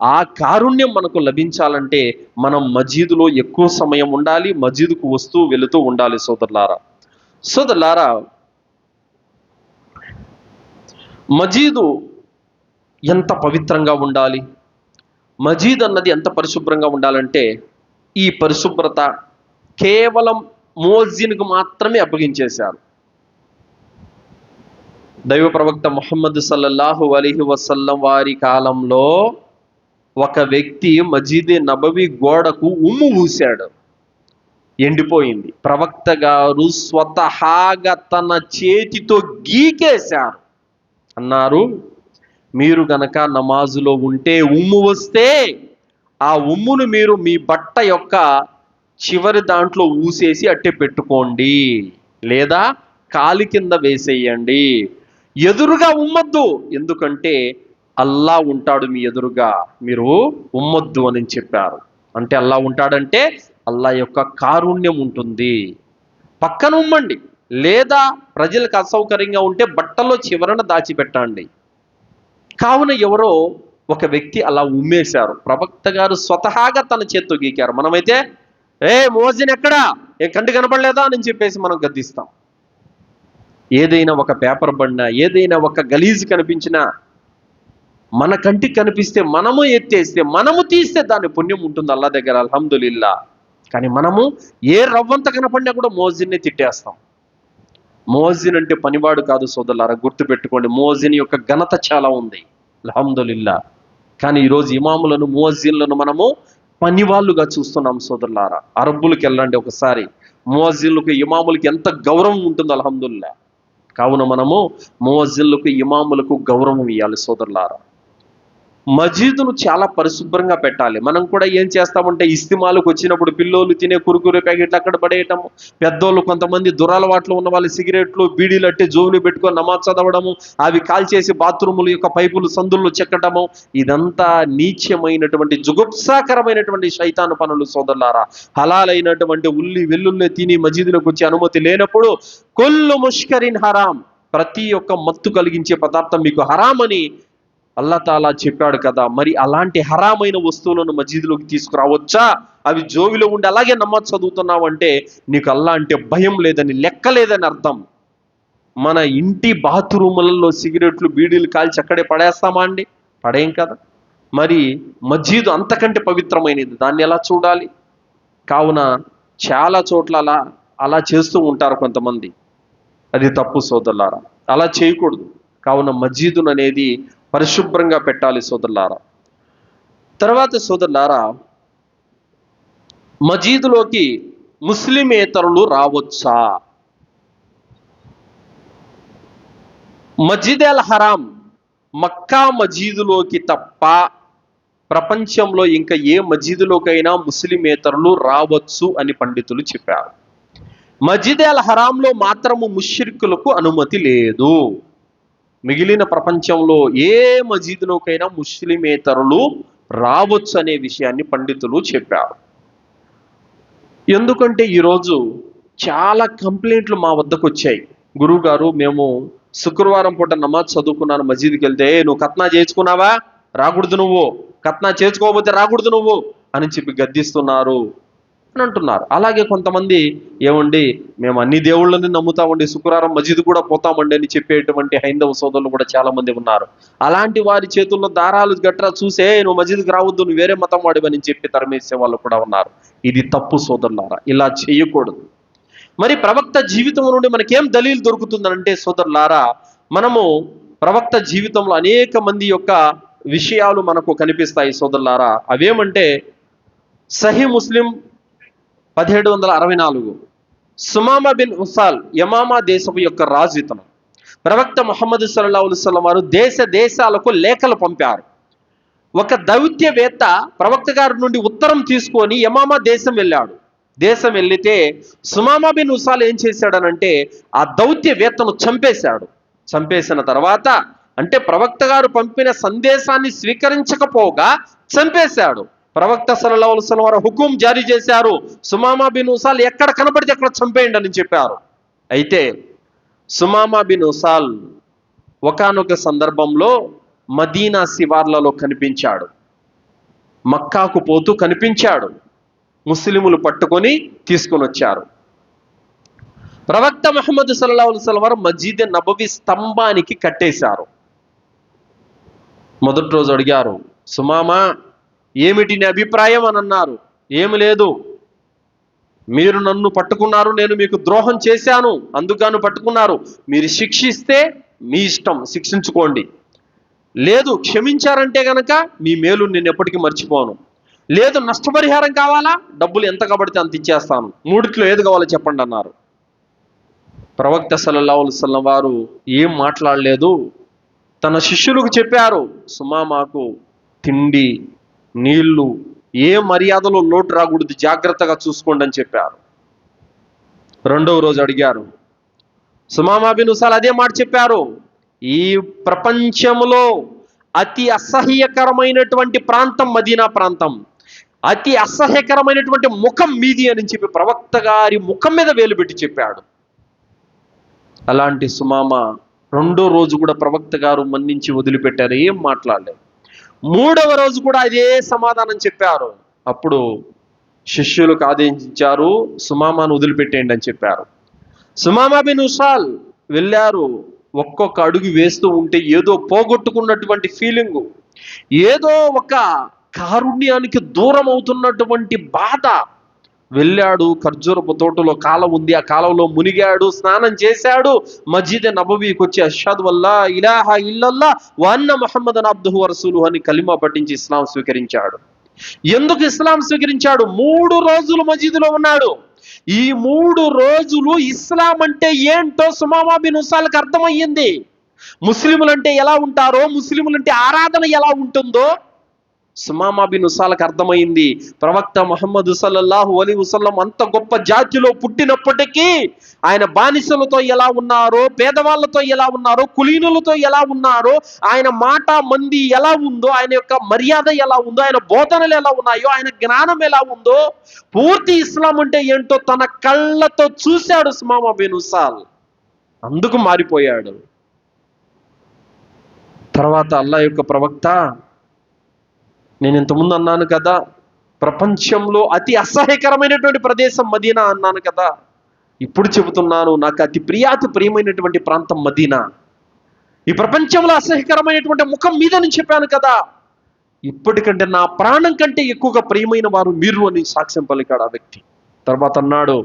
ఆ కారుణ్యం మనకు లభించాలంటే మనం మస్జిద్లో ఎక్కువ సమయం ఉండాలి, మస్జిద్కు వస్తూ వెళుతూ ఉండాలి సోదరులారా. మస్జిద్ ఎంత పవిత్రంగా ఉండాలి, మస్జిద్ అన్నది ఎంత పరిశుభ్రంగా ఉండాలంటే ఈ పరిశుభ్రత కేవలం ముయజ్జిన్కు మాత్రమే అప్పగించేశారు. దైవ ప్రవక్త ముహమ్మద్ సల్లల్లాహు అలైహి వసల్లం వారి కాలంలో ఒక వ్యక్తి మస్జిద్ నబవి గోడకు ఉమ్ము ఊశాడు, ఎండిపోయింది. ప్రవక్త గారు స్వతహాగా తన చేతితో గీకేశారు. అన్నారు, మీరు గనక నమాజులో ఉంటే ఉమ్ము వస్తే ఆ ఉమ్మును మీరు మీ బట్ట యొక్క చివరి దాంట్లో ఊసేసి అట్టే పెట్టుకోండి, లేదా కాలి కింద వేసేయండి. ఎదురుగా ఉమ్మొద్దు, ఎందుకంటే అల్లా ఉంటాడు మీ ఎదురుగా, మీరు ఉమ్మొద్దు అని చెప్పారు. అంటే అల్లా ఉంటాడంటే అల్లా యొక్క కారుణ్యం ఉంటుంది. పక్కన ఉమ్మండి, లేదా ప్రజలకు అసౌకర్యంగా ఉంటే బట్టలో చివరన దాచిపెట్టండి. కావున ఎవరో ఒక వ్యక్తి అలా ఉమ్మేశారు. ప్రవక్త గారు స్వతహాగా తన చేత్తో గీకారు. మనమైతే మోజిన్ ఎక్కడా, కంటి కనపడలేదా అని చెప్పేసి మనం గద్దిస్తాం. ఏదైనా ఒక పేపర్ బండినా, ఏదైనా ఒక గలీజ్ కనిపించినా, మన కంటికి కనిపిస్తే మనము ఎత్తేస్తే, మనము తీస్తే దాని పుణ్యం ఉంటుంది అల్లా దగ్గర, అల్హమ్దులిల్లా. కానీ మనము ఏ రవ్వంత కనపడినా కూడా మోజిన్ని తిట్టేస్తాం. మోజిన్ అంటే పనివాడు కాదు సోదరులారా, గుర్తుపెట్టుకోండి. మోజిన్ యొక్క ఘనత చాలా ఉంది, అల్హమ్దులిల్లా. కానీ ఈరోజు ఇమాములను, ముయజ్జిన్లను మనము పనివాళ్ళుగా చూస్తున్నాం సోదరులారా. అరబ్బులకు వెళ్ళండి ఒకసారి, ముయజ్జిన్లకు, ఇమాములకు ఎంత గౌరవం ఉంటుందో అల్హమ్దులిల్లా. కావున మనము ముయజ్జిన్లకు, ఇమాములకు గౌరవం ఇవ్వాలి సోదరులారా. మస్జిద్ను చాలా పరిశుభ్రంగా పెట్టాలి. మనం కూడా ఏం చేస్తామంటే ఇస్తిమాలకు వచ్చినప్పుడు పిల్లోళ్ళు తినే కురుకురే ప్యాకెట్లు అక్కడ పడేయటము, పెద్దోళ్ళు కొంతమంది దురలవాట్లు ఉన్న వాళ్ళు సిగరెట్లు, బీడీలు అట్టి జోబులు పెట్టుకొని నమాజ్ చదవడము, అవి కాల్చేసి బాత్రూముల యొక్క పైపులు సందుల్లో చెక్కటము, ఇదంతా నీచ్యమైనటువంటి జుగుప్సాకరమైనటువంటి శైతాను పనులు సోదరులారా. హలాలైనటువంటి ఉల్లి వెల్లుల్లి తిని మస్జిద్లోకి వచ్చే అనుమతి లేనప్పుడు కుల్లు ముష్కరిన్ హరాం, ప్రతి ఒక్క మత్తు కలిగించే పదార్థం మీకు హరాం అని అల్లా తాలా చెప్పాడు కదా. మరి అలాంటి హరామైన వస్తువులను మస్జిద్లోకి తీసుకురావచ్చా? అవి జోవిలో ఉండి అలాగే నమాజ్ చదువుతున్నావు అంటే నీకు అల్లా అంటే భయం లేదని, లెక్క లేదని అర్థం. మన ఇంటి బాత్రూములలో సిగరెట్లు బీడీలు కాల్చి అక్కడే పడేస్తామా అండి? పడేం కదా. మరి మస్జీదు అంతకంటే పవిత్రమైనది, దాన్ని ఎలా చూడాలి? కావున చాలా చోట్ల అలా అలా చేస్తూ ఉంటారు కొంతమంది. అది తప్పు సోదరులారా, అలా చేయకూడదు. కావున మస్జీదును అనేది పరిశుభ్రంగా పెట్టాలి సోదరులారా. తర్వాత సోదరులారా, మస్జీదులోకి ముస్లిమేతరులు రావచ్చా? మస్జిద్ అల్ హరాం మక్కా మస్జీదులోకి తప్ప ప్రపంచంలో ఇంకా ఏ మస్జీదులోకైనా ముస్లిమేతరులు రావచ్చు అని పండితులు చెప్పారు. మస్జిద్ అల్ హరాంలో మాత్రము ముష్రికులకు అనుమతి లేదు. మిగిలిన ప్రపంచంలో ఏ మస్జీదులోకైనా ముస్లిమేతరులు రావచ్చు అనే విషయాన్ని పండితులు చెప్పారు. ఎందుకంటే ఈరోజు చాలా కంప్లైంట్లు మా వద్దకు వచ్చాయి. గురువు గారు, మేము శుక్రవారం పూట నమాజ్ చదువుకున్నాను, మస్జీద్కి వెళ్తే నువ్వు కత్నా చేసుకున్నావా, రాకూడదు నువ్వు, కత్నా చేసుకోకపోతే రాకూడదు నువ్వు అని చెప్పి గద్దిస్తున్నారు అని అంటున్నారు. అలాగే కొంతమంది, ఏమండి మేము అన్ని దేవుళ్ళని నమ్ముతామండి, శుక్రవారం మస్జిద్ కూడా పోతామండి అని చెప్పేటువంటి హైందవ సోదరులు కూడా చాలా మంది ఉన్నారు. అలాంటి వారి చేతుల్లో దారాలు గట్రా చూసే నువ్వు మస్జిద్కి రావద్దు, నువ్వు వేరే మతం వాడివని చెప్పి తరిమేసే వాళ్ళు కూడా ఉన్నారు. ఇది తప్పు సోదరులారా, ఇలా చేయకూడదు. మరి ప్రవక్త జీవితం నుండి మనకేం దలీలు దొరుకుతుందంటే సోదరులారా, మనము ప్రవక్త జీవితంలో అనేక మంది యొక్క విషయాలు మనకు కనిపిస్తాయి సోదరులారా. అవేమంటే, సహీ ముస్లిం 1764, సుమామా బిన్ ఉసాల్ యమామా దేశపు యొక్క రాజు ఇతను. ప్రవక్త ముహమ్మద్ సల్లల్లాహు అలైహి వసల్లం వారు దేశ దేశాలకు లేఖలు పంపారు. ఒక దౌత్యవేత్త ప్రవక్త గారి నుండి ఉత్తరం తీసుకొని యమామా దేశం వెళ్ళాడు. దేశం వెళ్లితే సుమామా బిన్ ఉసాల్ ఏం చేశాడనంటే ఆ దౌత్యవేత్తను చంపేశాడు. చంపేసిన తర్వాత, అంటే ప్రవక్త గారు పంపిన సందేశాన్ని స్వీకరించకపోగా చంపేశాడు. ప్రవక్త సల్లల్లాహు అలైహి వసల్లం వారు హుకుం జారీ చేశారు, సుమామా బిన్ ఉసాల్ ఎక్కడ కనబడితే అక్కడ చంపేయండి అని చెప్పారు. అయితే సుమామా బిన్ ఉసాల్ ఒకానొక సందర్భంలో మదీనా శివార్లలో కనిపించాడు. మక్కాకు పోతూ కనిపించాడు. ముస్లిములు పట్టుకొని తీసుకొని వచ్చారు. ప్రవక్త ముహమ్మద్ సల్లల్లాహు అలైహి వసల్లం వారు మస్జిద్ నబవి స్తంభానికి కట్టేశారు. మొదటి రోజు అడిగారు, సుమామా ఏమిటి నీ అభిప్రాయం అని అన్నారు. ఏమి లేదు, మీరు నన్ను పట్టుకున్నారు, నేను మీకు ద్రోహం చేశాను, అందుకని పట్టుకున్నారు. మీరు శిక్షిస్తే మీ ఇష్టం, శిక్షించుకోండి. లేదు క్షమించారంటే గనక మీ మేలు నేను ఎప్పటికీ మర్చిపోను. లేదు నష్టపరిహారం కావాలా, డబ్బులు ఎంత కాబడితే అంత ఇచ్చేస్తాను, మూడిట్లో ఏది కావాలో చెప్పండి అన్నారు. ప్రవక్త సల్లల్లాహు అలైహి వసల్లం వారు ఏం మాట్లాడలేదు. తన శిష్యులకు చెప్పారు, సుమామాకు తిండి నీళ్లు ఏ మర్యాదలో లోటు రాకూడదు, జాగ్రత్తగా చూసుకోండి అని చెప్పారు. రెండవ రోజు అడిగారు, సుమామా బిన్ ఉసాల్ అదే మాట చెప్పారు, ఈ ప్రపంచంలో అతి అసహ్యకరమైనటువంటి ప్రాంతం మదీనా ప్రాంతం, అతి అసహ్యకరమైనటువంటి ముఖం మీది అని చెప్పి ప్రవక్త గారి ముఖం మీద వేలు పెట్టి చెప్పాడు. అలాంటి సుమామా రెండో రోజు కూడా ప్రవక్త గారు మన్నించి వదిలిపెట్టారు, ఏం మాట్లాడలేదు. మూడవ రోజు కూడా అదే సమాధానం చెప్పారు. అప్పుడు శిష్యులకు ఆదేశించారు, సుమామాను వదిలిపెట్టేయండి అని చెప్పారు. సుమామా బిన్ ఉసాల్ వెళ్ళారు. ఒక్కొక్క అడుగు వేస్తూ ఉంటే ఏదో పోగొట్టుకున్నటువంటి ఫీలింగు, ఏదో ఒక కారుణ్యానికి దూరం అవుతున్నటువంటి బాధ. వెళ్ళాడు, ఖర్జూరపు తోటలో కాలం ఉంది, ఆ కాలంలో మునిగాడు, స్నానం చేశాడు. మస్జిద్ నబవీకి వచ్చి అష్హదు అల్లా ఇలాహా ఇల్లల్లా వ అన్న ముహమ్మదన్ అబ్దుహు వ రసూలుహు అని కలిమా పఠించి ఇస్లాం స్వీకరించాడు. ఎందుకు ఇస్లాం స్వీకరించాడు? 3 రోజులు మస్జిద్లో ఉన్నాడు. ఈ 3 రోజులు ఇస్లాం అంటే ఏంటో సుమామా బిన్ ఉసాల్కి అర్థమయ్యింది. ముస్లిములంటే ఎలా ఉంటారో, ముస్లిములంటే ఆరాధన ఎలా ఉంటుందో సుమామా బిన్ ఉసాల్కి అర్థమైంది. ప్రవక్త ముహమ్మద్ సల్లల్లాహు అలైహి వసల్లం అంత గొప్ప జాతిలో పుట్టినప్పటికీ ఆయన బానిసలతో ఎలా ఉన్నారో, పేదవాళ్ళతో ఎలా ఉన్నారో, కులీనులతో ఎలా ఉన్నారో, ఆయన మాట మంది ఎలా ఉందో, ఆయన యొక్క మర్యాద ఎలా ఉందో, ఆయన బోధనలు ఎలా ఉన్నాయో, ఆయన జ్ఞానం ఎలా ఉందో, పూర్తి ఇస్లాం అంటే ఏంటో తన కళ్ళతో చూశాడు సుమామా బిన్ ఉసాల్. అందుకు మారిపోయాడు. తర్వాత అల్లాహ్ యొక్క ప్రవక్త, నేను ఇంతకుముందు అన్నాను కదా, ప్రపంచంలో అతి అసహ్యకరమైనటువంటి ప్రదేశం మదీనా అన్నాను కదా, ఇప్పుడు చెబుతున్నాను, నాకు అతి ప్రియమైనటువంటి ప్రాంతం మదీనా. ఈ ప్రపంచంలో అసహ్యకరమైనటువంటి ముఖం మీద నుంచి చెప్పాను కదా, ఇప్పటికంటే నా ప్రాణం కంటే ఎక్కువగా ప్రియమైన వారు మీరు అని సాక్ష్యం పలికాడు ఆ వ్యక్తి. తర్వాత అన్నాడు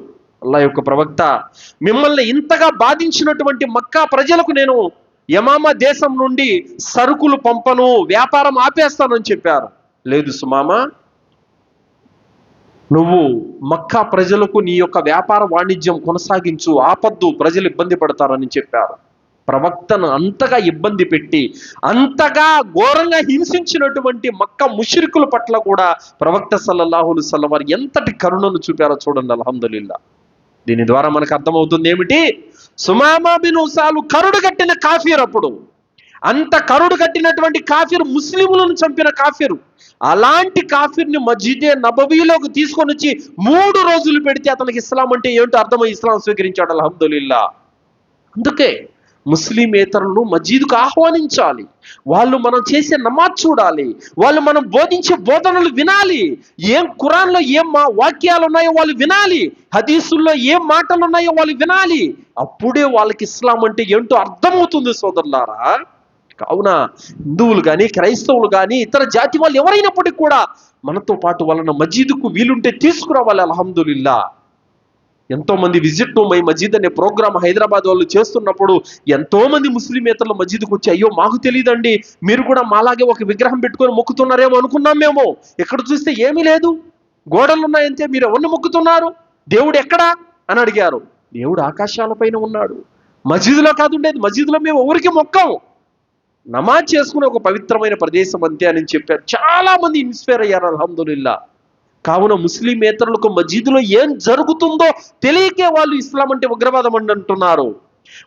అల్లాహ్ యొక్క ప్రవక్త, మిమ్మల్ని ఇంతగా బాధించినటువంటి మక్కా ప్రజలకు నేను యమామా దేశం నుండి సరుకులు పంపను, వ్యాపారం ఆపేస్తానని చెప్పారు. లేదు సుమామా, నువ్వు మక్కా ప్రజలకు నీ యొక్క వ్యాపార వాణిజ్యం కొనసాగించు, ఆపద్దు, ప్రజలు ఇబ్బంది పడతారని చెప్పారు. ప్రవక్తను అంతగా ఇబ్బంది పెట్టి అంతగా ఘోరంగా హింసించినటువంటి మక్కా ముష్రికుల పట్ల కూడా ప్రవక్త సల్లల్లాహు అలైహి వసల్లం వారు ఎంతటి కరుణను చూపారో చూడండి. అల్హమ్దులిల్లా. దీని ద్వారా మనకు అర్థమవుతుంది ఏమిటి, సుమామా బిన్ ఉసాలు కరుడు కట్టిన కాఫీర్. అప్పుడు అంత కరుడు కట్టినటువంటి కాఫీర్, ముస్లిములను చంపిన కాఫీరు. అలాంటి కాఫీర్ని మస్జిదే నబవీలోకి తీసుకొని వచ్చి 3 రోజులు పెడితే అతనికి ఇస్లాం అంటే ఏంటో అర్థమై ఇస్లాం స్వీకరించాడు. అల్హమ్దులిల్లా. అందుకే ముస్లిమేతరులను మస్జిద్కు ఆహ్వానించాలి. వాళ్ళు మనం చేసే నమాజ్ చూడాలి, వాళ్ళు మనం బోధించే బోధనలు వినాలి, ఏం ఖురాన్లో ఏం వాక్యాలు ఉన్నాయో వాళ్ళు వినాలి, హదీసుల్లో ఏం మాటలు ఉన్నాయో వాళ్ళు వినాలి. అప్పుడే వాళ్ళకి ఇస్లాం అంటే ఏంటో అర్థమవుతుంది సోదరులారా. కావున హిందువులు కానీ, క్రైస్తవులు కానీ, ఇతర జాతి వాళ్ళు ఎవరైనప్పటికీ కూడా మనతో పాటు వాళ్ళని మస్జిద్కు వీలుంటే తీసుకురావాలి. అల్హమ్దులిల్లా. ఎంతో మంది విజిట్ టు మై మస్జిద్ అనే ప్రోగ్రామ్ హైదరాబాద్ వాళ్ళు చేస్తున్నప్పుడు ఎంతో మంది ముస్లిమేతరులు మస్జిద్కు వచ్చి, అయ్యో మాకు తెలియదండి, మీరు కూడా మాలాగే ఒక విగ్రహం పెట్టుకొని మొక్కుతున్నారేమో అనుకున్నాం మేము. ఎక్కడ చూస్తే ఏమీ లేదు, గోడలు ఉన్నాయంతే, మీరు ఎవరిని మొక్కుతున్నారు, దేవుడు ఎక్కడా అని అడిగారు. దేవుడు ఆకాశాలపైన ఉన్నాడు, మస్జిద్లో కాదు ఉండేది, మస్జిద్లో మేము ఎవరికి మొక్కం, నమాజ్ చేసుకునే ఒక పవిత్రమైన ప్రదేశం అంతే అని చెప్పారు. చాలా మంది ఇన్స్పైర్ అయ్యారు. అల్హమ్దులిల్లా. కావున ముస్లిమేతరులకు మస్జిద్లో ఏం జరుగుతుందో తెలియకే వాళ్ళు ఇస్లాం అంటే ఉగ్రవాదం అని అంటున్నారు.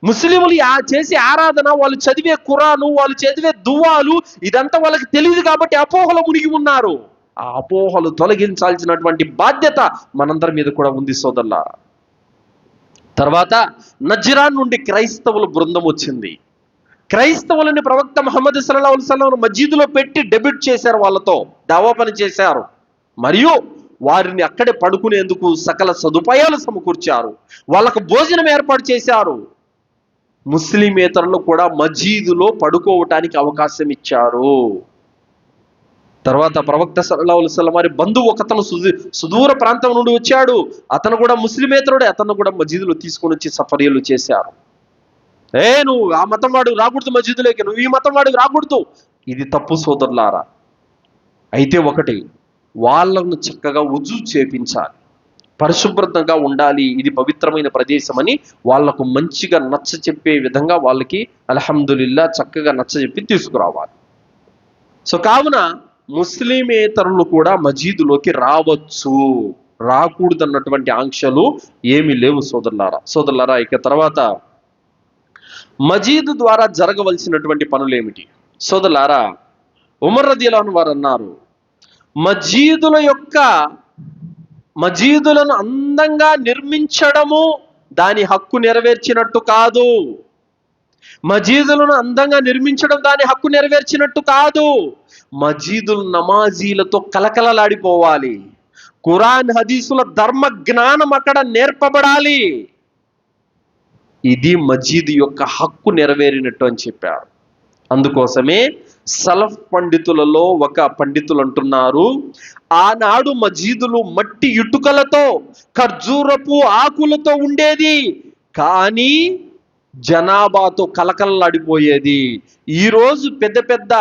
ముస్లింలు చేసే ఆరాధన, వాళ్ళు చదివే ఖురాను, వాళ్ళు చదివే దువాలు, ఇదంతా వాళ్ళకి తెలియదు కాబట్టి అపోహలు మునిగి ఉన్నారు. ఆ అపోహలు తొలగించాల్సినటువంటి బాధ్యత మనందరి మీద కూడా ఉంది సోదరులారా. తర్వాత నజ్రాన్ నుండి క్రైస్తవుల బృందం వచ్చింది. క్రైస్తవులని ప్రవక్త ముహమ్మద్ సల్లల్లాహు అలైహి వసల్లం మస్జిద్లో పెట్టి డెబ్యూట్ చేశారు, వాళ్ళతో దావా పని చేశారు, మరియు వారిని అక్కడే పడుకునేందుకు సకల సదుపాయాలు సమకూర్చారు, వాళ్ళకు భోజనం ఏర్పాటు చేశారు. ముస్లిమేతరులు కూడా మస్జిద్లో పడుకోవటానికి అవకాశం ఇచ్చారు. తర్వాత ప్రవక్త సల్లల్లాహు అలైహి వసల్లం వారి బంధువు ఒకతను సుదూర ప్రాంతం నుండి వచ్చాడు. అతను కూడా ముస్లిమేతరుడే. అతను కూడా మస్జిద్లో తీసుకొని వచ్చి సఫరీలు చేశారు. నువ్వు ఆ మతం వాడికి రాకూడదు, మస్జిద్లోకి నువ్వు ఈ మతం వాడికి రాకూడదు, ఇది తప్పు సోదరులారా. అయితే ఒకటి, వాళ్ళను చక్కగా వుజూ చేపించాలి, పరిశుభ్రంగా ఉండాలి, ఇది పవిత్రమైన ప్రదేశం అని వాళ్లకు మంచిగా నచ్చ చెప్పే విధంగా వాళ్ళకి అల్హమ్దులిల్లా చక్కగా నచ్చ చెప్పి తీసుకురావాలి. సో కావున ముస్లిమేతరులు కూడా మస్జిద్లోకి రావచ్చు, రాకూడదన్నటువంటి ఆంక్షలు ఏమీ లేవు సోదరులారా. ఇక తర్వాత మస్జిద్ ద్వారా జరగవలసినటువంటి పనులు ఏమిటి సోదరులారా? ఉమర్ రదియల్లాహు అన్హు వారు అన్నారు, మస్జిదులను అందంగా నిర్మించడము దాని హక్కు నెరవేర్చినట్టు కాదు. మస్జిదులను అందంగా నిర్మించడం దాని హక్కు నెరవేర్చినట్టు కాదు. మస్జిదులు నమాజీలతో కలకలలాడిపోవాలి, ఖురాన్ హదీసుల ధర్మ జ్ఞానం అక్కడ నేర్పబడాలి. ఇది మస్జిద్ యొక్క హక్కు నెరవేరినట్టు అని చెప్పారు. అందుకోసమే సలఫ్ పండితులలో ఒక పండితులు అంటున్నారు, ఆనాడు మస్జిదులు మట్టి ఇటుకలతో, ఖర్జూరపు ఆకులతో ఉండేది, కానీ జనాభాతో కలకలలాడిపోయేది. ఈరోజు పెద్ద పెద్ద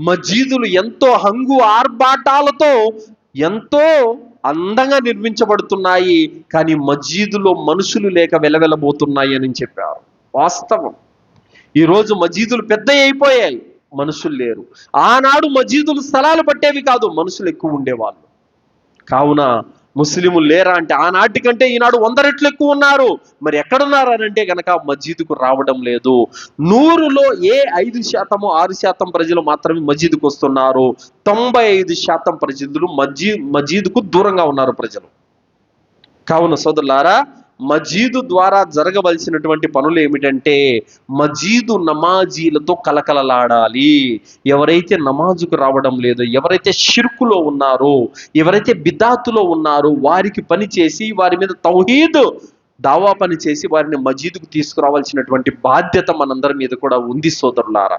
మస్జిదులు ఎంతో హంగు ఆర్భాటాలతో ఎంతో అందంగా నిర్మించబడుతున్నాయి, కానీ మస్జిదులో మనుషులు లేక వెలవెలబోతున్నాయి అని చెప్పారు. వాస్తవం. ఈరోజు మస్జిదులు పెద్ద అయిపోయాయి, మనుషులు లేరు. ఆనాడు మస్జిదులు స్థలాలు పట్టేవి కాదు, మనుషులు ఎక్కువ ఉండేవాళ్ళు. కావున ముస్లిములు లేరా అంటే ఆనాటి కంటే ఈనాడు 100 రెట్లు ఎక్కువ ఉన్నారు. మరి ఎక్కడున్నారు అని అంటే కనుక మస్జిద్కు రావడం లేదు. 100లో 5% 6% ప్రజలు మాత్రమే మస్జిద్కు వస్తున్నారు. 95% ప్రజలు మస్జిద్కు దూరంగా ఉన్నారు ప్రజలు. కావున సోదరులారా, మస్జిద్ ద్వారా జరగవలసినటువంటి పనులు ఏమిటంటే మస్జిద్ నమాజీలతో కలకలలాడాలి. ఎవరైతే నమాజుకు రావడం లేదో, ఎవరైతే షిర్కులో ఉన్నారో, ఎవరైతే బిదాతులో ఉన్నారో వారికి పని చేసి వారి మీద తౌహీద్ దావా పని చేసి వారిని మజీదుకు తీసుకురావాల్సినటువంటి బాధ్యత మనందరి మీద కూడా ఉంది సోదరులారా.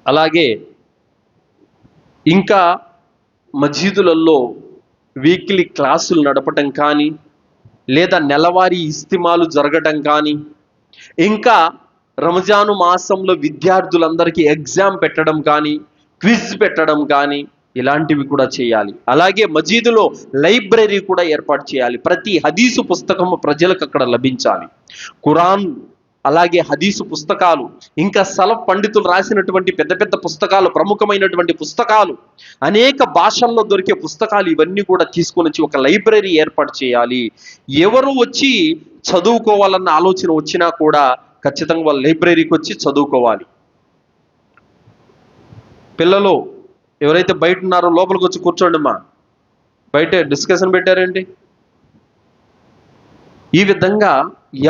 అలాగే ఇంకా మజీదులలో వీక్లీ క్లాసులు నడపటం కానీ, లేదా నెలవారీ ఇస్తిమాలు జరగటం కానీ, ఇంకా రంజాను మాసంలో విద్యార్థులందరికీ ఎగ్జామ్ పెట్టడం కానీ, క్విజ్ పెట్టడం కానీ, ఇలాంటివి కూడా చేయాలి. అలాగే మజీదులో లైబ్రరీ కూడా ఏర్పాటు చేయాలి. ప్రతి హదీసు పుస్తకము ప్రజలకు అక్కడ లభించాలి. ఖురాన్, అలాగే హదీసు పుస్తకాలు, ఇంకా సలఫ్ పండితులు రాసినటువంటి పెద్ద పెద్ద పుస్తకాలు, ప్రముఖమైనటువంటి పుస్తకాలు, అనేక భాషల్లో దొరికే పుస్తకాలు, ఇవన్నీ కూడా తీసుకొని వచ్చి ఒక లైబ్రరీ ఏర్పాటు చేయాలి. ఎవరు వచ్చి చదువుకోవాలన్న ఆలోచన వచ్చినా కూడా ఖచ్చితంగా వాళ్ళ లైబ్రరీకి వచ్చి చదువుకోవాలి. పిల్లలు ఎవరైతే బయట ఉన్నారో లోపలికి వచ్చి కూర్చోండి, మా బయట డిస్కషన్ పెట్టారేంటి? ఈ విధంగా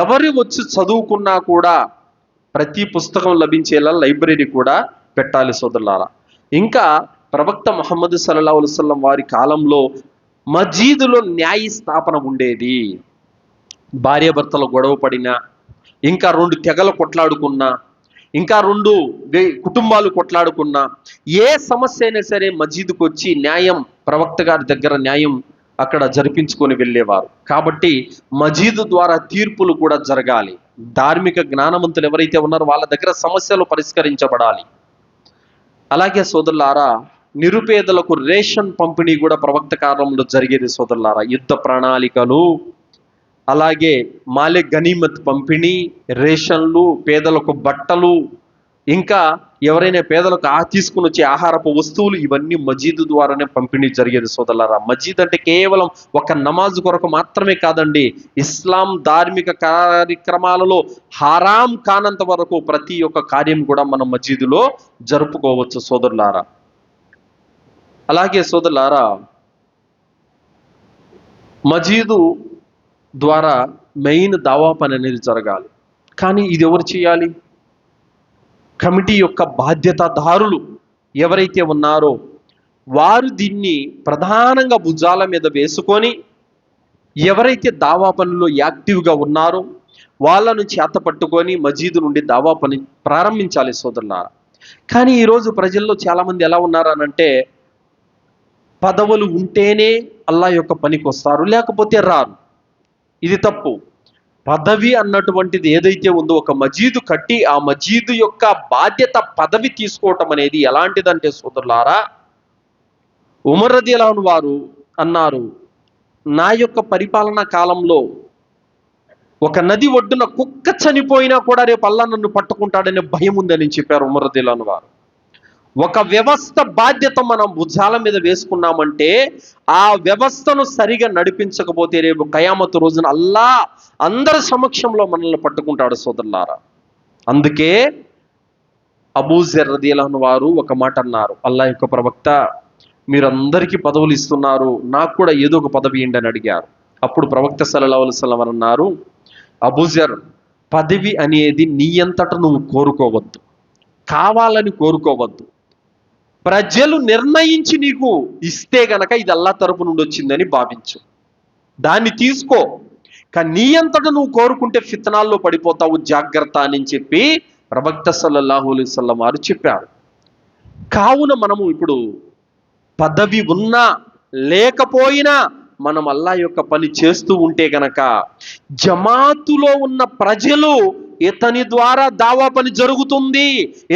ఎవరు వచ్చి చదువుకున్నా కూడా ప్రతి పుస్తకం లభించేలా లైబ్రరీ కూడా పెట్టాలి సోదరులారా. ఇంకా ప్రవక్త ముహమ్మద్ సల్లల్లాహు అలైహి వసల్లం వారి కాలంలో మజీదులో న్యాయస్థాపన ఉండేది. భార్యాభర్తలు గొడవ పడినా, ఇంకా రెండు తెగలు కొట్లాడుకున్నా, ఇంకా రెండు కుటుంబాలు కొట్లాడుకున్నా, ఏ సమస్య అయినా సరే మజీదుకు వచ్చి న్యాయం, ప్రవక్త గారి దగ్గర న్యాయం అక్కడ జరిపించుకొని వెళ్ళేవారు. కాబట్టి మజీదు ద్వారా తీర్పులు కూడా జరగాలి. ధార్మిక జ్ఞానవంతులు ఎవరైతే ఉన్నారో వాళ్ళ దగ్గర సమస్యలు పరిష్కరించబడాలి. అలాగే సోదరులారా, నిరుపేదలకు రేషన్ పంపిణీ కూడా ప్రవక్త కాలంలో జరిగేది సోదరులారా. యుద్ధ ప్రణాళికలు, అలాగే మాలే గనీమత్ పంపిణీ, రేషన్లు, పేదలకు బట్టలు, ఇంకా ఎవరైనా పేదలకు తీసుకుని వచ్చే ఆహారపు వస్తువులు, ఇవన్నీ మజీదు ద్వారానే పంపిణీ జరిగేది సోదరులారా. మజీద్ అంటే కేవలం ఒక నమాజ్ కొరకు మాత్రమే కాదండి. ఇస్లాం ధార్మిక కార్యక్రమాలలో హరాం కానంత వరకు ప్రతి ఒక్క కార్యం కూడా మనం మజీదులో జరుపుకోవచ్చు సోదరులారా. అలాగే సోదరులారా, మజీదు ద్వారా మెయిన్ దావా పని అనేది జరగాలి. కానీ ఇది ఎవరు చేయాలి? కమిటీ యొక్క బాధ్యతాదారులు ఎవరైతే ఉన్నారో వారు దీన్ని ప్రధానంగా భుజాల మీద వేసుకొని, ఎవరైతే దావా పనిలో యాక్టివ్గా ఉన్నారో వాళ్ళను చేత పట్టుకొని మజీదు నుండి దావా పని ప్రారంభించాలి సోదరులారా. కానీ ఈరోజు ప్రజల్లో చాలామంది ఎలా ఉన్నారనంటే, పదవులు ఉంటేనే అల్లా యొక్క పనికి వస్తారు, లేకపోతే రారు. ఇది తప్పు. పదవి అన్నటువంటిది ఏదైతే ఉందో, ఒక మజీదు కట్టి ఆ మజీదు యొక్క బాధ్యత, పదవి తీసుకోవటం అనేది ఎలాంటిదంటే సోదరులారా, ఉమర్ రదియల్లాహు అన్హు వారు అన్నారు, నా యొక్క పరిపాలనా కాలంలో ఒక నది ఒడ్డున కుక్క చనిపోయినా కూడా రేపు అల్లా నన్ను పట్టుకుంటాడనే భయం ఉందని చెప్పారు ఉమర్ రదియల్లాహు అన్హు వారు. ఒక వ్యవస్థ బాధ్యత మనం భుజాల మీద వేసుకున్నామంటే, ఆ వ్యవస్థను సరిగా నడిపించకపోతే రేపు కయామతు రోజున అల్లా అందరి సమక్షంలో మనల్ని పట్టుకుంటాడు సోదరులారా. అందుకే అబూజర్ రదియల్లాహు అన్హు వారు ఒక మాట అన్నారు, అల్లా యొక్క ప్రవక్త, మీరందరికీ పదవులు ఇస్తున్నారు, నాకు కూడా ఏదో ఒక పదవి ఇవ్వండి అని అడిగారు. అప్పుడు ప్రవక్త సల్లల్లాహు అలైహి వసల్లం అన్నారు, అబూజర్, పదవి అనేది నీ అంతట నువ్వు కోరుకోవద్దు, కావాలని కోరుకోవద్దు. ప్రజలు నిర్ణయించి నీకు ఇస్తే గనక ఇది అల్లా తరపు నుండి వచ్చిందని భావించు, దాన్ని తీసుకో. కానీ నీ అంతటా నువ్వు కోరుకుంటే ఫిత్నాల్లో పడిపోతావు, జాగ్రత్త అని చెప్పి ప్రవక్త సల్లల్లాహు అలైహి వసల్లం వారు చెప్పారు. కావున మనము ఇప్పుడు పదవి ఉన్నా లేకపోయినా మనం అల్లా యొక్క పని చేస్తూ ఉంటే గనక, జమాతులో ఉన్న ప్రజలు ఇతని ద్వారా దావా పని జరుగుతుంది,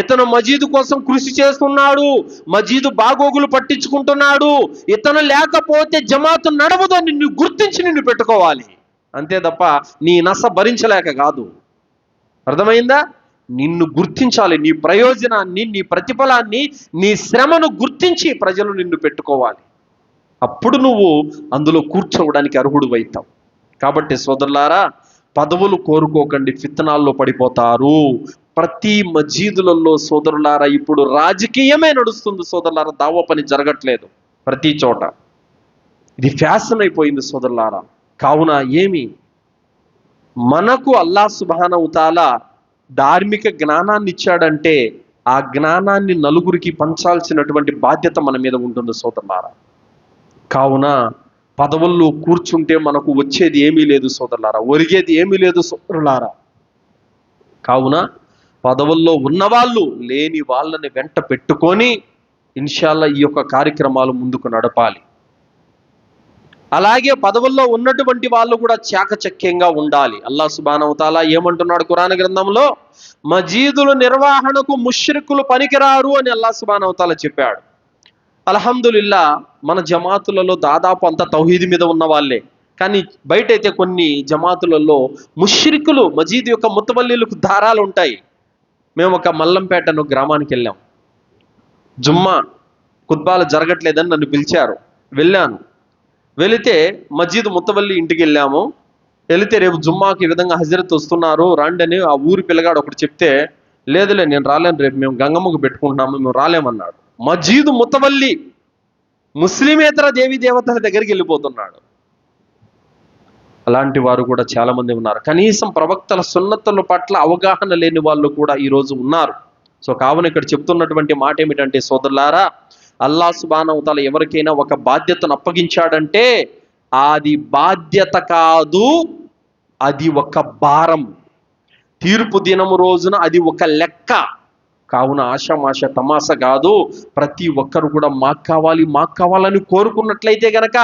ఇతను మజీదు కోసం కృషి చేస్తున్నాడు, మజీదు బాగోగులు పట్టించుకుంటున్నాడు, ఇతను లేకపోతే జమాతు నడవదు, నిన్ను గుర్తించి నిన్ను పెట్టుకోవాలి. అంతే తప్ప నీ నస భరించలేక కాదు. అర్థమైందా? నిన్ను గుర్తించాలి, నీ ప్రయోజనాన్ని, నీ ప్రతిఫలాన్ని, నీ శ్రమను గుర్తించి ప్రజలు నిన్ను పెట్టుకోవాలి. అప్పుడు నువ్వు అందులో కూర్చోవడానికి అర్హుడు అవుతావు. కాబట్టి సోదరులారా, పదవులు కోరుకోకండి, ఫిత్నాల్లో పడిపోతారు. ప్రతి మజీదులలో సోదరులారా ఇప్పుడు రాజకీయమే నడుస్తుంది సోదరులారా, దావా పని జరగట్లేదు ప్రతి చోట. ఇది ఫ్యాషన్ అయిపోయింది సోదరులారా. కావున ఏమి, మనకు అల్లాహ్ సుబ్హానహు తఆలా ధార్మిక జ్ఞానాన్ని ఇచ్చాడంటే ఆ జ్ఞానాన్ని నలుగురికి పంచాల్సినటువంటి బాధ్యత మన మీద ఉంటుంది సోదరులారా. కావున పదవుల్లో కూర్చుంటే మనకు వచ్చేది ఏమీ లేదు సోదరులారా, ఒరిగేది ఏమీ లేదు సోదరులారా. కావున పదవుల్లో ఉన్నవాళ్ళు లేని వాళ్ళని వెంట పెట్టుకొని ఇన్షాల్లా ఈ యొక్క కార్యక్రమాలు ముందుకు నడపాలి. అలాగే పదవుల్లో ఉన్నటువంటి వాళ్ళు కూడా చాకచక్యంగా ఉండాలి. అల్లాహ్ సుబ్హానహు వ తఆలా ఏమంటున్నాడు ఖురాన్ గ్రంథంలో? మజీదుల నిర్వహణకు ముష్రికులు పనికిరారు అని అల్లాహ్ సుబ్హానహు వ తఆలా చెప్పాడు. అల్హమ్దులిల్లా మన జమాతులలో దాదాపు అంతా తౌహీద్ మీద ఉన్న వాళ్ళే. కానీ బయట అయితే కొన్ని జమాతులలో ముష్రికులు మజీద్ యొక్క ముతవల్లీలకు దారాలు ఉంటాయి. మేము ఒక మల్లంపేటను గ్రామానికి వెళ్ళాం. జుమ్మా ఖుత్బాలు జరగట్లేదని నన్ను పిలిచారు, వెళ్ళాను. వెళితే మస్జిద్ ముతవల్లి ఇంటికి వెళ్ళాము. వెళితే రేపు జుమ్మాకి ఈ విధంగా హజరత్ వస్తున్నారు రండి అని ఆ ఊరి పిల్లగాడు ఒకటి చెప్తే, లేదులే నేను రాలేను, రేపు మేము గంగమ్మకు పెట్టుకుంటున్నాము, మేము రాలేమన్నాడు. మస్జిద్ ముతవల్లి ముస్లిమేతర దేవీ దేవతల దగ్గరికి వెళ్ళిపోతున్నాడు. అలాంటి వారు కూడా చాలా మంది ఉన్నారు. కనీసం ప్రవక్తల సున్నతుల పట్ల అవగాహన లేని వాళ్ళు కూడా ఈరోజు ఉన్నారు. సో కావున ఇక్కడ చెప్తున్నటువంటి మాట ఏమిటంటే సోదరులారా, అల్లాహ్ సుబ్హానహు వ తఆలా ఎవరికైనా ఒక బాధ్యతను అప్పగించాడంటే అది బాధ్యత కాదు, అది ఒక భారం. తీర్పు దినము రోజున అది ఒక లెక్క. కావున ఆషామాష తమాషా కాదు. ప్రతి ఒక్కరు కూడా మాకు కావాలని కోరుకున్నట్లయితే గనక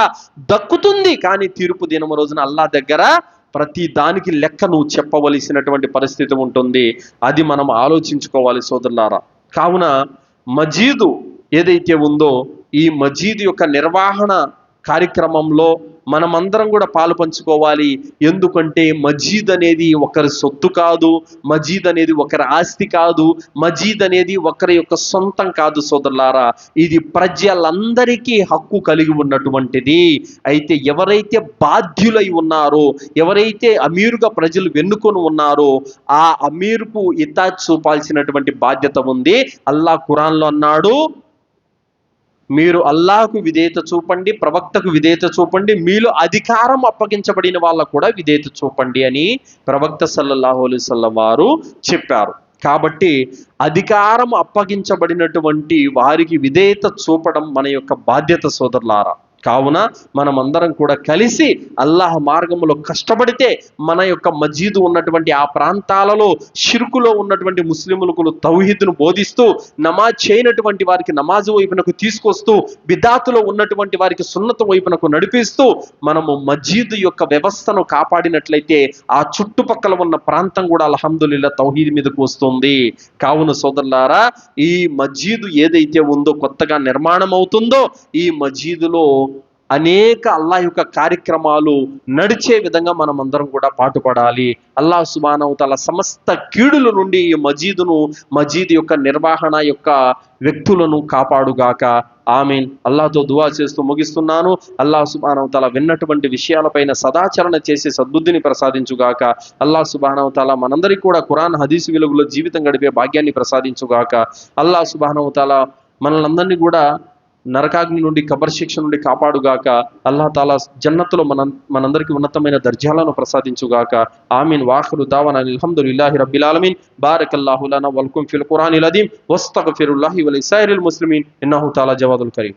దక్కుతుంది. కానీ తీర్పు దినము రోజున అల్లాహ్ దగ్గర ప్రతి దానికి లెక్క నువ్వు చెప్పవలసినటువంటి పరిస్థితి ఉంటుంది. అది మనం ఆలోచించుకోవాలి సోదరులారా. కావున మజీదు ఏదైతే ఉందో ఈ మజీద్ యొక్క నిర్వహణ కార్యక్రమంలో మనమందరం కూడా పాలు పంచుకోవాలి. ఎందుకంటే మజీద్ అనేది ఒకరి సొత్తు కాదు, మజీద్ అనేది ఒకరి ఆస్తి కాదు, మజీద్ అనేది ఒకరి యొక్క సొంతం కాదు సోదరులారా. ఇది ప్రజలందరికీ హక్కు కలిగి ఉన్నటువంటిది. అయితే ఎవరైతే బాధ్యులై ఉన్నారో, ఎవరైతే అమీరుగా ప్రజలు వెన్నుకొని ఉన్నారో ఆ అమీరుకు ఇతాత్ చూపాల్సినటువంటి బాధ్యత ఉంది. అల్లాహ్ ఖురాన్లో అన్నాడు, మీరు అల్లాహకు విధేయత చూపండి, ప్రవక్తకు విధేయత చూపండి, మీలో అధికారం అప్పగించబడిన వాళ్ళకు కూడా విధేయత చూపండి అని ప్రవక్త సల్లల్లాహు అలైహి వసల్లం వారు చెప్పారు. కాబట్టి అధికారం అప్పగించబడినటువంటి వారికి విధేయత చూపడం మన యొక్క బాధ్యత సోదరులారా. కావున మనమందరం కూడా కలిసి అల్లాహ్ మార్గంలో కష్టపడితే మన యొక్క మజీదు ఉన్నటువంటి ఆ ప్రాంతాలలో షిర్కులో ఉన్నటువంటి ముస్లిములకు తౌహీద్ను బోధిస్తూ, నమాజ్ చేయనటువంటి వారికి నమాజ్ వైపునకు తీసుకొస్తూ, బిదాతులో ఉన్నటువంటి వారికి సున్నత్ వైపునకు నడిపిస్తూ మనము మజీదు యొక్క వ్యవస్థను కాపాడినట్లయితే ఆ చుట్టుపక్కల ఉన్న ప్రాంతం కూడా అల్హమ్దులిల్లా తౌహీద్ మీదకు వస్తుంది. కావున సోదరులారా, ఈ మజీదు ఏదైతే ఉందో కొత్తగా నిర్మాణం అవుతుందో ఈ మజీదులో అనేక అల్లాహ్ యొక్క కార్యక్రమాలు నడిచే విధంగా మనం అందరం కూడా పాటుపడాలి. అల్లాహ్ సుబ్హానహు వ తఆలా సమస్త కీడుల నుండి ఈ మజీద్ యొక్క నిర్వహణ యొక్క వ్యక్తులను కాపాడుగాక. ఆమీన్. అల్లాహ్తో దువా చేస్తూ ముగిస్తున్నాను. అల్లాహ్ సుబ్హానహు వ తఆలా విన్నటువంటి విషయాలపైన సదాచరణ చేసి సద్బుద్ధిని ప్రసాదించుగాక. అల్లాహ్ సుబ్హానహు వ తఆలా మనందరికీ కూడా ఖురాన్ హదీసు వెలుగులో జీవితం గడిపే భాగ్యాన్ని ప్రసాదించుగాక. అల్లాహ్ సుబ్హానహు వ తఆలా మనల్ని కూడా నరకాగ్ని నుండి, కబర్ శిక్ష నుండి కాపాడుగాక. అల్లాహ్ తాలా జన్నతులో మనందరికీ ఉన్నతమైన దర్జాలను ప్రసాదించుగాక. ఆమీన్. వాఖిరు దావానా అల్హమ్దులిల్లాహి రబ్బిల్ ఆలమీన్. బారకల్లాహు లనా వలకుం ఫిల్ ఖురానిల్ అదీమ్ వస్తగ్ఫిరుల్లాహి వలిసాయిరిల్ ముస్లిమీన్ ఇన్నహు తాలా జవాదుల్ కరీం.